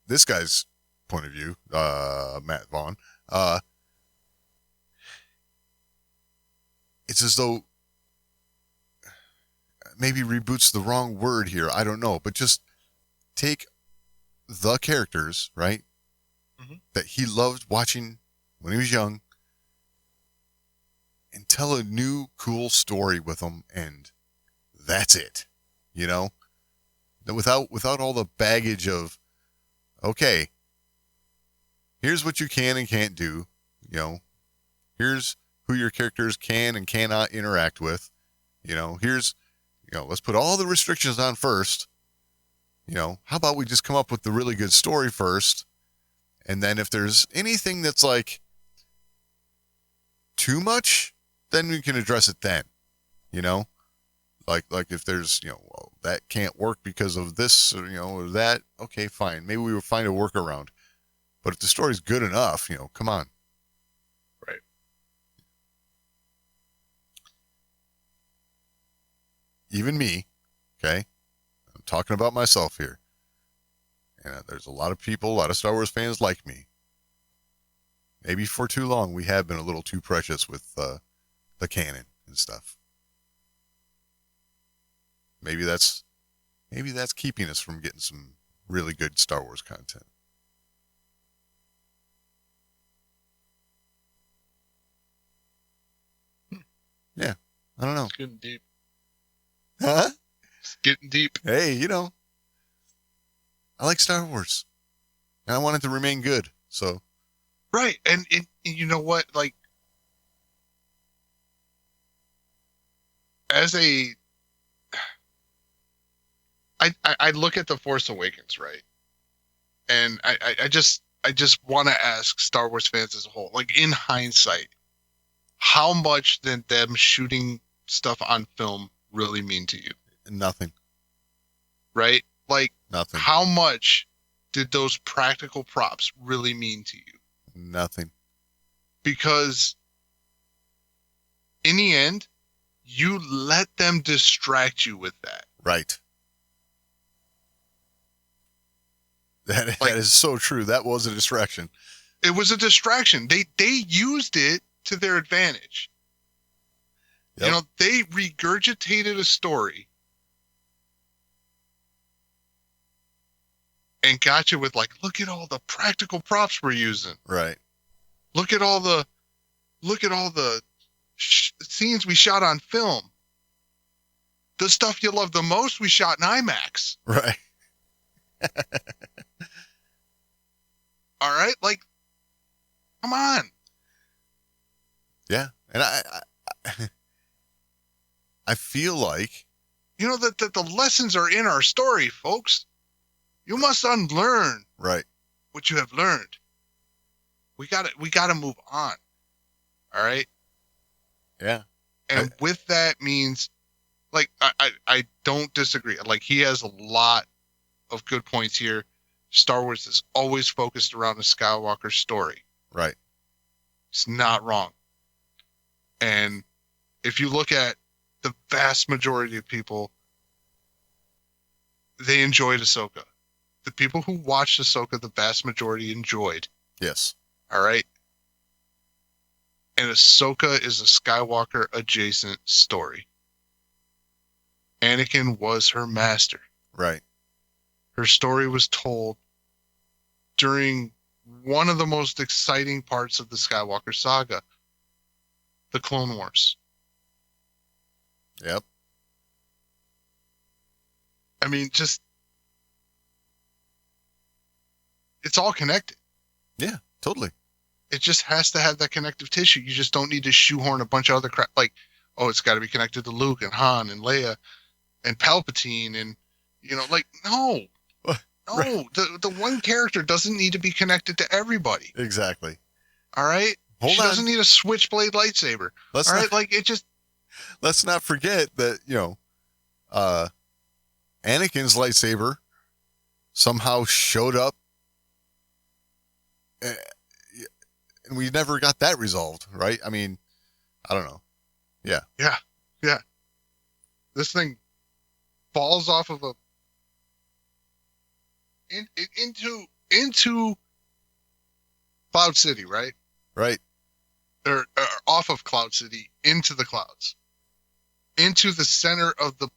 this guy's point of view, Matt Vaughn, it's as though maybe reboot's the wrong word here. I don't know, but just take the characters, right, that he loved watching when he was young, and tell a new cool story with them, and that's it. You know, without all the baggage of, okay, here's what you can and can't do. Here's who your characters can and cannot interact with. Here's, let's put all the restrictions on first. How about we just come up with the really good story first? And then if there's anything that's like too much, then we can address it then. Like if there's, well, that can't work because of this, or that, okay, fine. Maybe we will find a workaround. But if the story's good enough, come on. Right. Even me, okay? I'm talking about myself here. And there's a lot of people, a lot of Star Wars fans like me. Maybe for too long we have been a little too precious with the canon and stuff. Maybe that's keeping us from getting some really good Star Wars content. Yeah, I don't know. It's getting deep. Huh? It's getting deep. Hey, I like Star Wars. And I want it to remain good, so. Right, and you know what? Like, I look at The Force Awakens, right? And I just want to ask Star Wars fans as a whole, like in hindsight, how much did them shooting stuff on film really mean to you? Nothing. Right? Like, nothing. How much did those practical props really mean to you? Nothing. Because in the end, you let them distract you with that. Right. That is so true. That was a distraction. It was a distraction. They used it to their advantage. Yep. They regurgitated a story and got you with like, look at all the practical props we're using. Right. Look at all the scenes we shot on film. The stuff you love the most, we shot in IMAX. Right. All right, like, come on. Yeah, and I feel like that the lessons are in our story, folks. You must unlearn right what you have learned. We got to move on. All right. Yeah, and with that means, like, I don't disagree. Like, he has a lot of good points here. Star Wars is always focused around the Skywalker story. Right. It's not wrong. And if you look at the vast majority of people, they enjoyed Ahsoka. The people who watched Ahsoka, the vast majority enjoyed. Yes. All right. And Ahsoka is a Skywalker adjacent story. Anakin was her master. Right. Her story was told during one of the most exciting parts of the Skywalker saga, the Clone Wars. Yep. I mean, it's all connected. Yeah, totally. It just has to have that connective tissue. You just don't need to shoehorn a bunch of other crap. Like, oh, it's got to be connected to Luke and Han and Leia and Palpatine and, like, no. No, right. The one character doesn't need to be connected to everybody. Exactly. All right? She doesn't need a switchblade lightsaber. All right? Like, it just... Let's not forget that, Anakin's lightsaber somehow showed up and we never got that resolved, right? I mean, I don't know. Yeah. Yeah. Yeah. This thing falls off of into Cloud City, right? Right. Or off of Cloud City into the clouds, into the center of the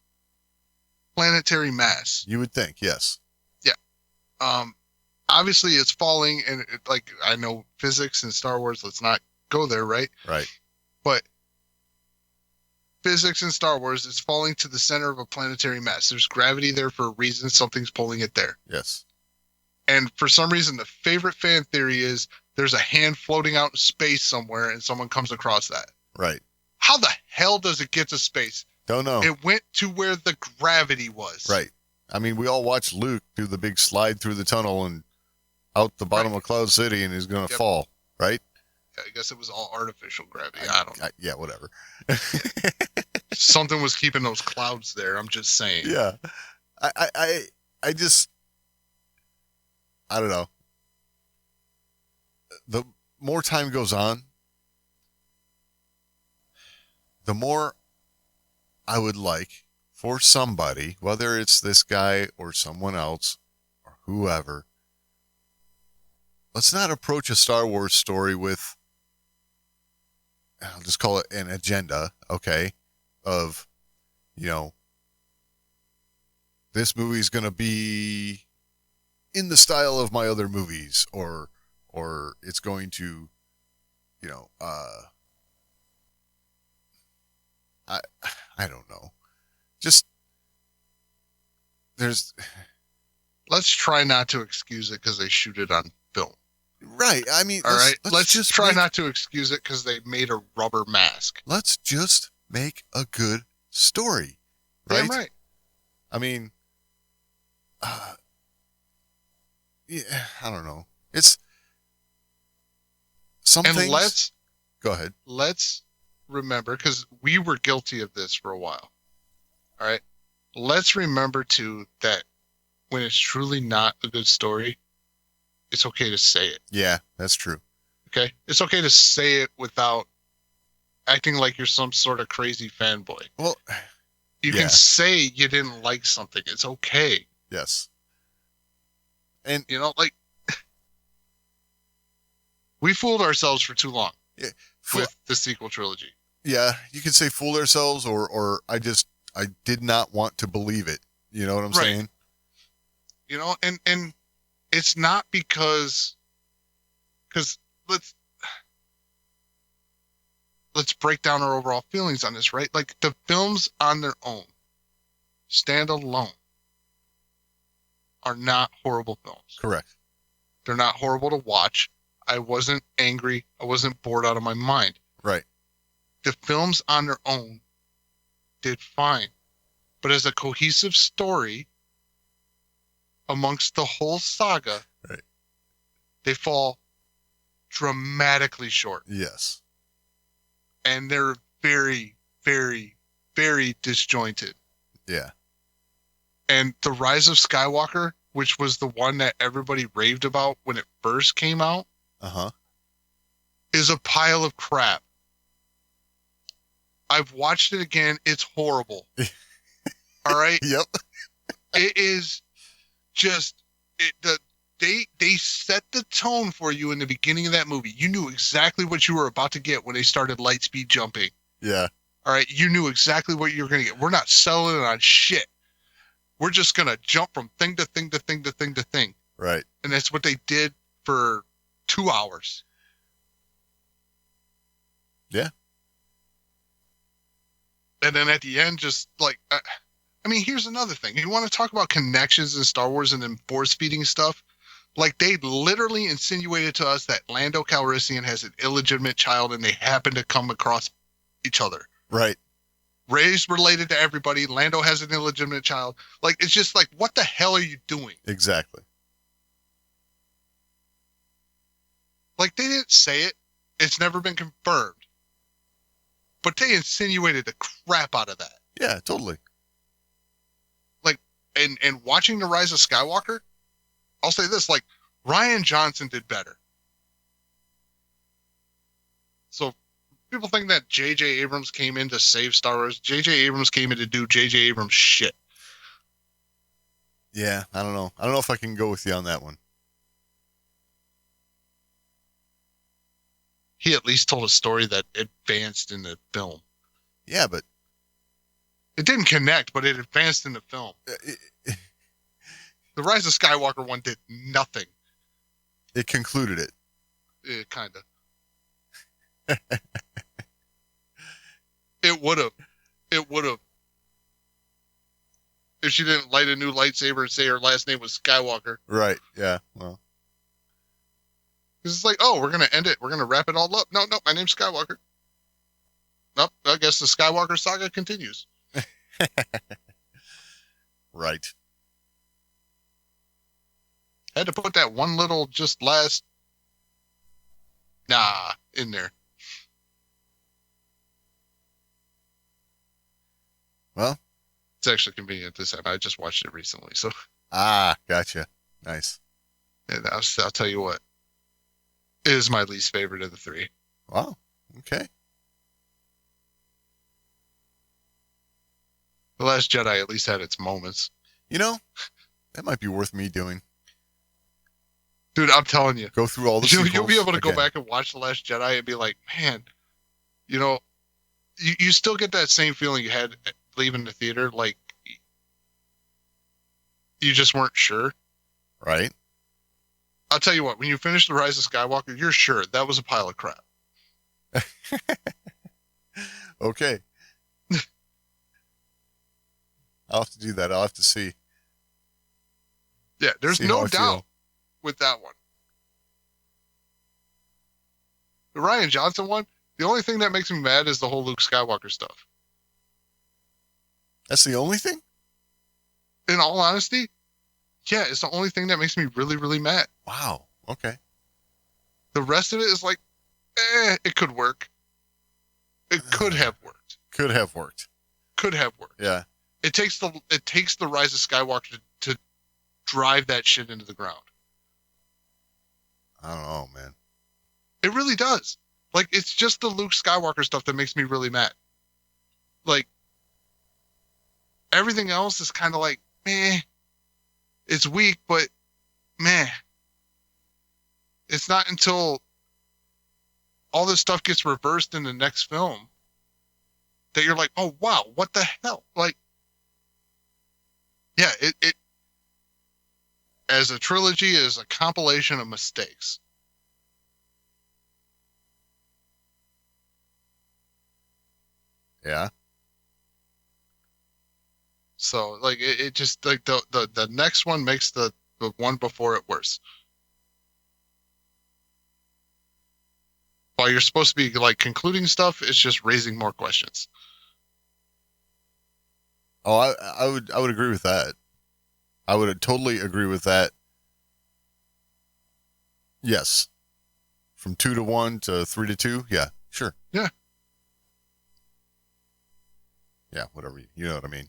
planetary mass. You would think, yes. Yeah. Obviously it's falling, and like, I know physics and Star Wars. Let's not go there, right? Right. But physics in Star Wars, it's falling to the center of a planetary mass. There's gravity there for a reason. Something's pulling it there. Yes. And for some reason, the favorite fan theory is there's a hand floating out in space somewhere and someone comes across that. Right. How the hell does it get to space? Don't know. It went to where the gravity was. Right. I mean, we all watched Luke do the big slide through the tunnel and out the bottom of Cloud City, and he's going to fall, right? I guess it was all artificial gravity. I don't know. Yeah, whatever. Something was keeping those clouds there. I'm just saying. Yeah. I don't know. The more time goes on, the more I would like for somebody, whether it's this guy or someone else or whoever, let's not approach a Star Wars story with, I'll just call it an agenda, okay, of, this movie's going to be in the style of my other movies, or it's going to, I don't know. Just, let's try not to excuse it because they shoot it on film. Right. I mean, all right. Let's just try not to excuse it because they made a rubber mask. Let's just make a good story. Right. Damn right. I mean, yeah, I don't know. It's something. And go ahead. Let's remember, because we were guilty of this for a while. All right. Let's remember too that when it's truly not a good story, it's okay to say it. Yeah, that's true. Okay? It's okay to say it without acting like you're some sort of crazy fanboy. Well, you can say you didn't like something. It's okay. Yes. And, we fooled ourselves for too long with the sequel trilogy. Yeah, you could say fooled ourselves or I did not want to believe it. You know what I'm saying? And it's not because let's break down our overall feelings on this, right? Like the films on their own, stand alone, are not horrible films. Correct. They're not horrible to watch. I wasn't angry. I wasn't bored out of my mind. Right. The films on their own did fine. But as a cohesive story amongst the whole saga, right, they fall dramatically short. Yes. And they're very, very, very disjointed. Yeah. And The Rise of Skywalker, which was the one that everybody raved about when it first came out, is a pile of crap. I've watched it again. It's horrible. All right? Yep. It is just they set the tone for you in the beginning of that movie. You knew exactly what you were about to get when they started light speed jumping. Yeah. All right? You knew exactly what you were going to get. We're not selling it on shit. We're just going to jump from thing to thing to thing to thing to thing. Right. And that's what they did for 2 hours. Yeah. And then at the end, just like, here's another thing. You want to talk about connections in Star Wars and then force feeding stuff? Like, they literally insinuated to us that Lando Calrissian has an illegitimate child and they happen to come across each other. Right. Rey's related to everybody. Lando has an illegitimate child. Like, it's just like, what the hell are you doing? Exactly. Like, they didn't say it. It's never been confirmed. But they insinuated the crap out of that. Yeah, totally. Like, and watching The Rise of Skywalker, I'll say this, like, Rian Johnson did better. So people think that J.J. Abrams came in to save Star Wars. J.J. Abrams came in to do J.J. Abrams shit. Yeah, I don't know. I don't know if I can go with you on that one. He at least told a story that advanced in the film. Yeah, but it didn't connect, but it advanced in the film. The Rise of Skywalker one did nothing. It concluded it. Kind of. It would have. it would have if she didn't light a new lightsaber and say her last name was Skywalker. Right. Yeah. Well. Because it's like, oh, we're gonna end it. We're gonna wrap it all up. No, my name's Skywalker. Nope. I guess the Skywalker saga continues. Right. Had to put that one little just last in there. Well, it's actually convenient this time. I just watched it recently, so. Gotcha. Nice. And I'll tell you what. It is my least favorite of the three. Wow. Okay. The Last Jedi at least had its moments. You know, that might be worth me doing. Dude, I'm telling you. Go through all the sequels You'll be able to again. go back and watch The Last Jedi and be like, man, you know, you still get that same feeling you had leaving the theater. Like, you just weren't sure. Right. I'll tell you what, when you finish The Rise of Skywalker, you're sure that was a pile of crap. Okay. I'll have to do that. I'll have to see. Yeah, there's See how no I doubt feel. with that one. The Rian Johnson one, the only thing that makes me mad is the whole Luke Skywalker stuff. That's the only thing? In all honesty, yeah, it's the only thing that makes me really, really mad. Wow. Okay. The rest of it is like, it could work. It could have worked. Could have worked. Could have worked. Yeah. It takes the Rise of Skywalker to drive that shit into the ground. I don't know, man. It really does. Like, it's just the Luke Skywalker stuff that makes me really mad. Like, everything else is kind of like, meh. It's weak, but meh. It's not until all this stuff gets reversed in the next film that you're like, oh, wow, what the hell? Like, yeah, it as a trilogy is a compilation of mistakes. Yeah. So, like, it just, like, the next one makes the one before it worse. While you're supposed to be, like, concluding stuff, it's just raising more questions. Oh, I would agree with that. I would totally agree with that. Yes. From 2 to 1 to 3 to 2. Yeah, sure. Yeah. Yeah, whatever. You know what I mean.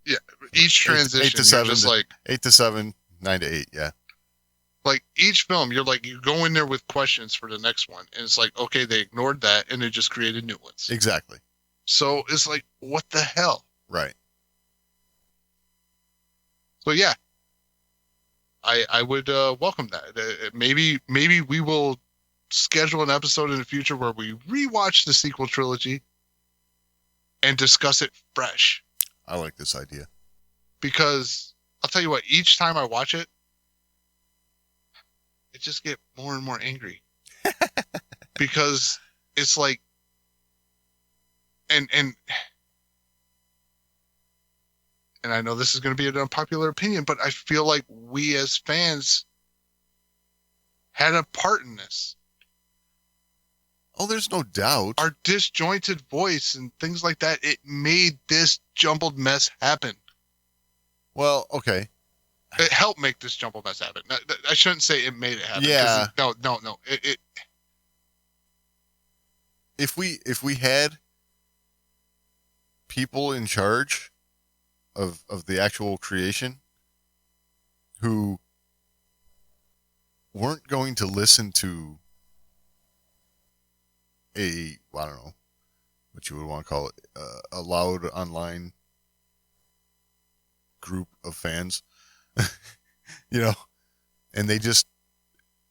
Yeah. Each transition, 8 to 7, just like 8 to 7, 9 to 8. Yeah. Like, each film, you're like, you go in there with questions for the next one. And it's like, okay, they ignored that and they just created new ones. Exactly. So it's like, what the hell? Right. So yeah, I would welcome that. Maybe we will schedule an episode in the future where we rewatch the sequel trilogy and discuss it fresh. I like this idea. Because I'll tell you what, each time I watch it, I just get more and more angry. Because it's like, and I know this is going to be an unpopular opinion, but I feel like we as fans had a part in this. Oh, there's no doubt. Our disjointed voice and things like that, it made this jumbled mess happen. Well, okay. It helped make this jumbled mess happen. I shouldn't say it made it happen. Yeah. No. If we had people in charge of the actual creation who weren't going to listen to I don't know what you would want to call it, a loud online group of fans, you know, and they just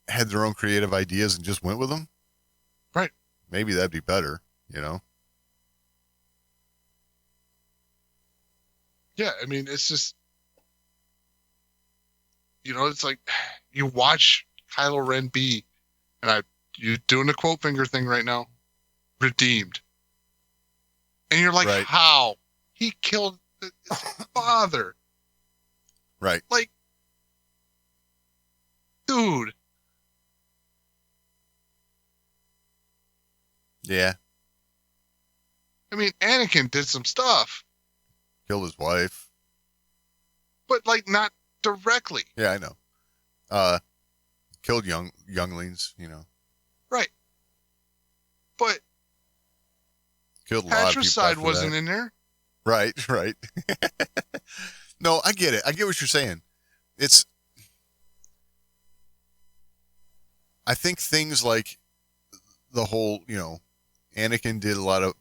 had their own creative ideas and just went with them. Right. Maybe that'd be better, you know? Yeah, I mean, it's just, you know, it's like you watch Kylo Ren be, and you doing the quote finger thing right now, redeemed. And you're like, Right. how? He killed his father. Right. Like, dude. Yeah. I mean, Anakin did some stuff, Killed his wife. but like not directly. Yeah, I know. Killed younglings, you know. Right. But Killed a lot of people patricide after wasn't that. in there. Right, right. No, I get it. I get what you're saying. I think things like the whole, you know, Anakin did a lot of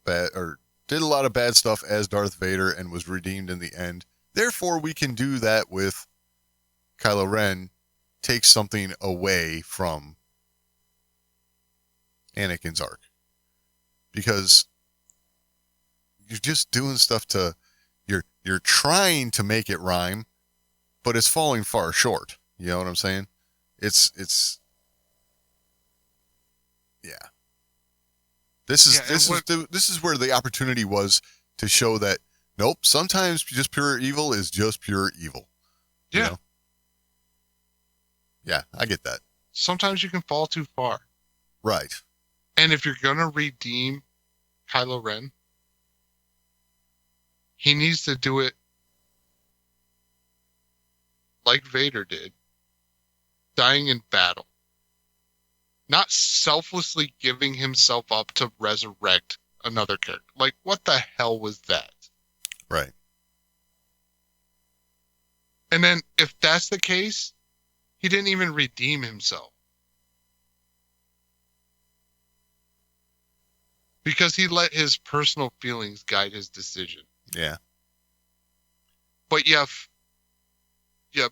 bad stuff as Darth Vader and was redeemed in the end. Therefore, we can do that with Kylo Ren, take something away from Anakin's arc. Because you're just doing stuff you're trying to make it rhyme, but it's falling far short. You know what I'm saying? It's yeah. This is where the opportunity was to show that nope, sometimes just pure evil is just pure evil. Yeah. You know? Yeah, I get that. Sometimes you can fall too far. Right. And if you're going to redeem Kylo Ren, he needs to do it like Vader did, dying in battle. Not selflessly giving himself up to resurrect another character. Like, what the hell was that? Right. And then, if that's the case, he didn't even redeem himself. Because he let his personal feelings guide his decision. Yeah. But you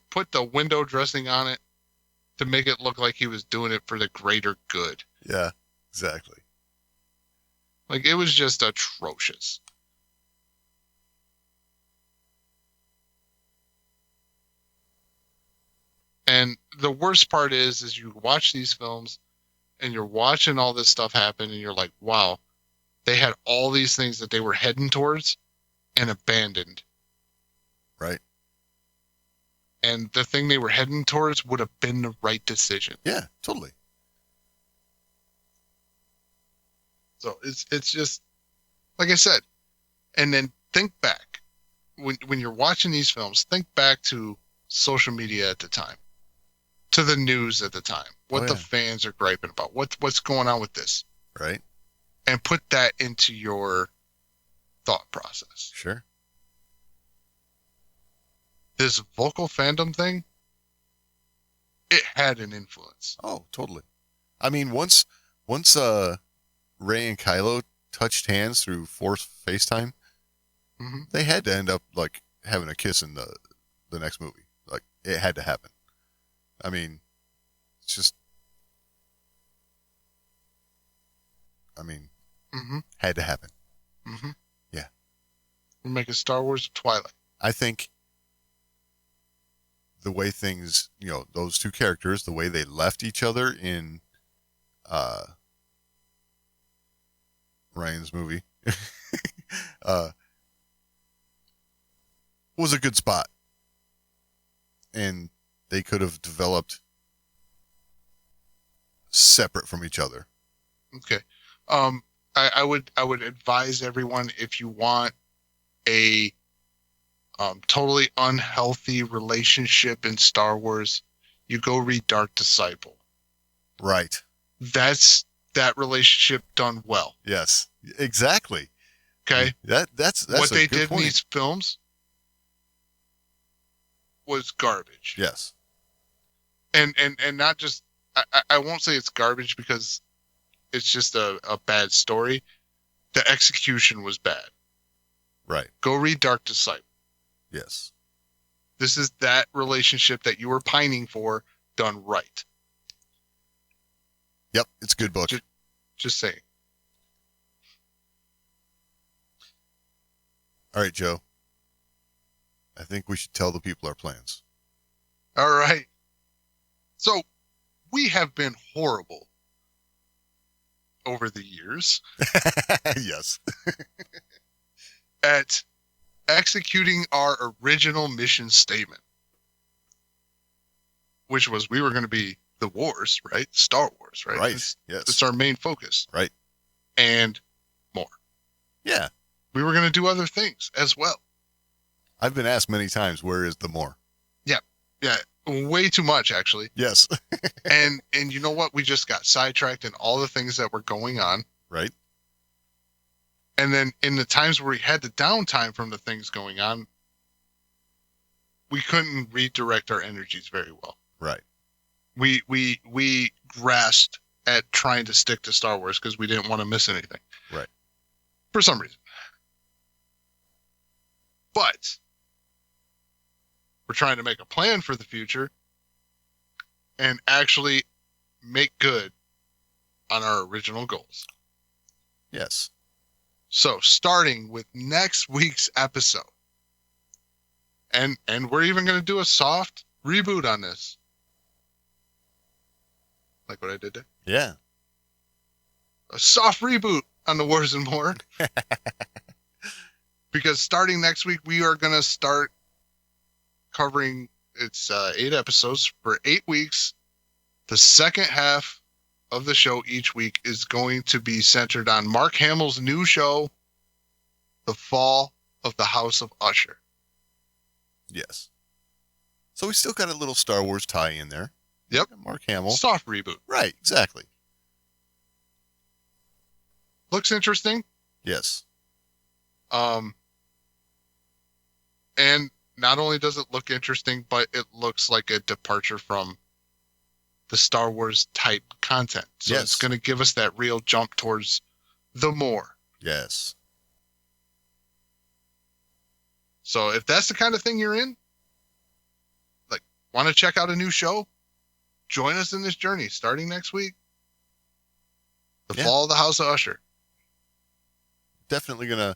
put the window dressing on it to make it look like he was doing it for the greater good. Yeah, exactly. Like, it was just atrocious. And the worst part is you watch these films and you're watching all this stuff happen and you're like, wow, they had all these things that they were heading towards and abandoned. Right. And the thing they were heading towards would have been the right decision. Yeah, totally. So it's just, like I said, and then think back. When you're watching these films, think back to social media at the time, to the news at the time, what the fans are griping about, what's going on with this. Right. And put that into your thought process. Sure. This vocal fandom thing, it had an influence. Oh, totally. I mean, once Rey and Kylo touched hands through Force FaceTime, they had to end up like having a kiss in the next movie. Like, it had to happen. I mean, it's just, had to happen. Yeah. We're making Star Wars Twilight. I think the way things, you know, those two characters, the way they left each other in Ryan's movie was a good spot. And they could have developed separate from each other. Okay. I would advise everyone, if you want a totally unhealthy relationship in Star Wars, you go read Dark Disciple. Right. That's that relationship done well. Yes, exactly. Okay. That's what a they good did point. in these films was garbage. Yes. And not just, I won't say it's garbage because it's just a bad story. The execution was bad. Right. Go read Dark Disciple. Yes. This is that relationship that you were pining for done right. Yep, it's a good book. Just saying. All right, Joe. I think we should tell the people our plans. All right. So, we have been horrible over the years. Yes. at executing our original mission statement, which was we were going to be the wars, right? Star Wars, right? Right. Yes. It's our main focus. Right. And more. Yeah. We were going to do other things as well. I've been asked many times, where is the more? Yeah. Way too much, actually. Yes. and you know what? We just got sidetracked in all the things that were going on. Right. And then in the times where we had the downtime from the things going on, we couldn't redirect our energies very well. Right. We grasped at trying to stick to Star Wars because we didn't want to miss anything. Right. For some reason. But we're trying to make a plan for the future and actually make good on our original goals. Yes. So starting with next week's episode, and we're even going to do a soft reboot on this. Like what I did there? Yeah. A soft reboot on the Wars and More. Because starting next week, we are going to start covering, it's 8 episodes for 8 weeks. The second half of the show each week is going to be centered on Mark Hamill's new show, The Fall of the House of Usher. Yes. So we still got a little Star Wars tie in there. Yep. Mark Hamill. Soft reboot. Right, exactly. Looks interesting. Yes. And not only does it look interesting, but it looks like a departure from the Star Wars type content. So Yes. It's going to give us that real jump towards the more. Yes. So if that's the kind of thing you're in, like, want to check out a new show, join us in this journey starting next week. The Fall of the House of Usher. Definitely gonna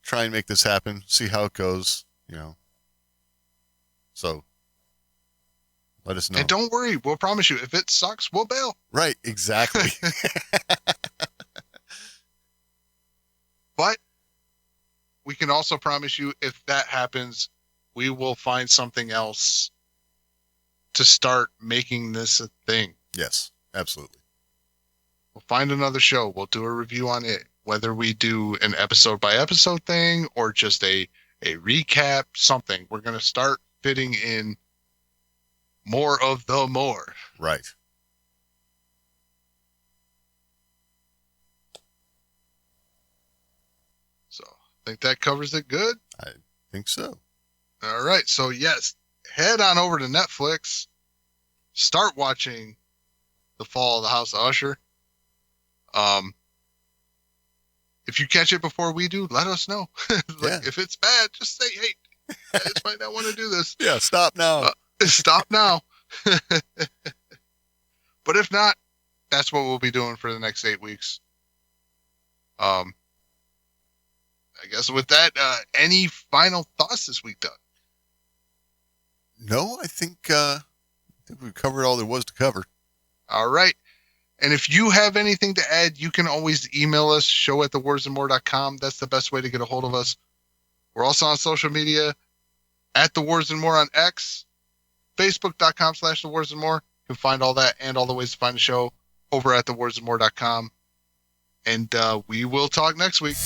try and make this happen, see how it goes, So let us know. And don't worry, we'll promise you, if it sucks, we'll bail. Right, exactly. But we can also promise you, if that happens, we will find something else to start making this a thing. Yes, absolutely. We'll find another show. We'll do a review on it, whether we do an episode by episode thing or just a recap, something. We're going to start fitting in more of the more. Right. So I think that covers it good. I think so. All right. So yes, head on over to Netflix. Start watching The Fall of the House of Usher. If you catch it before we do, let us know. If it's bad, just say, hey, I just might not want to do this. Yeah, stop now. Stop now. But if not, that's what we'll be doing for the next 8 weeks. I guess with that, any final thoughts this week, Doug? No, I think we covered all there was to cover. All right. And if you have anything to add, you can always email us, show@thewarsandmore.com. That's the best way to get a hold of us. We're also on social media, @thewarsandmore on X, facebook.com/thewarsandmore. You can find all that and all the ways to find the show over at thewarsandmore.com. And we will talk next week.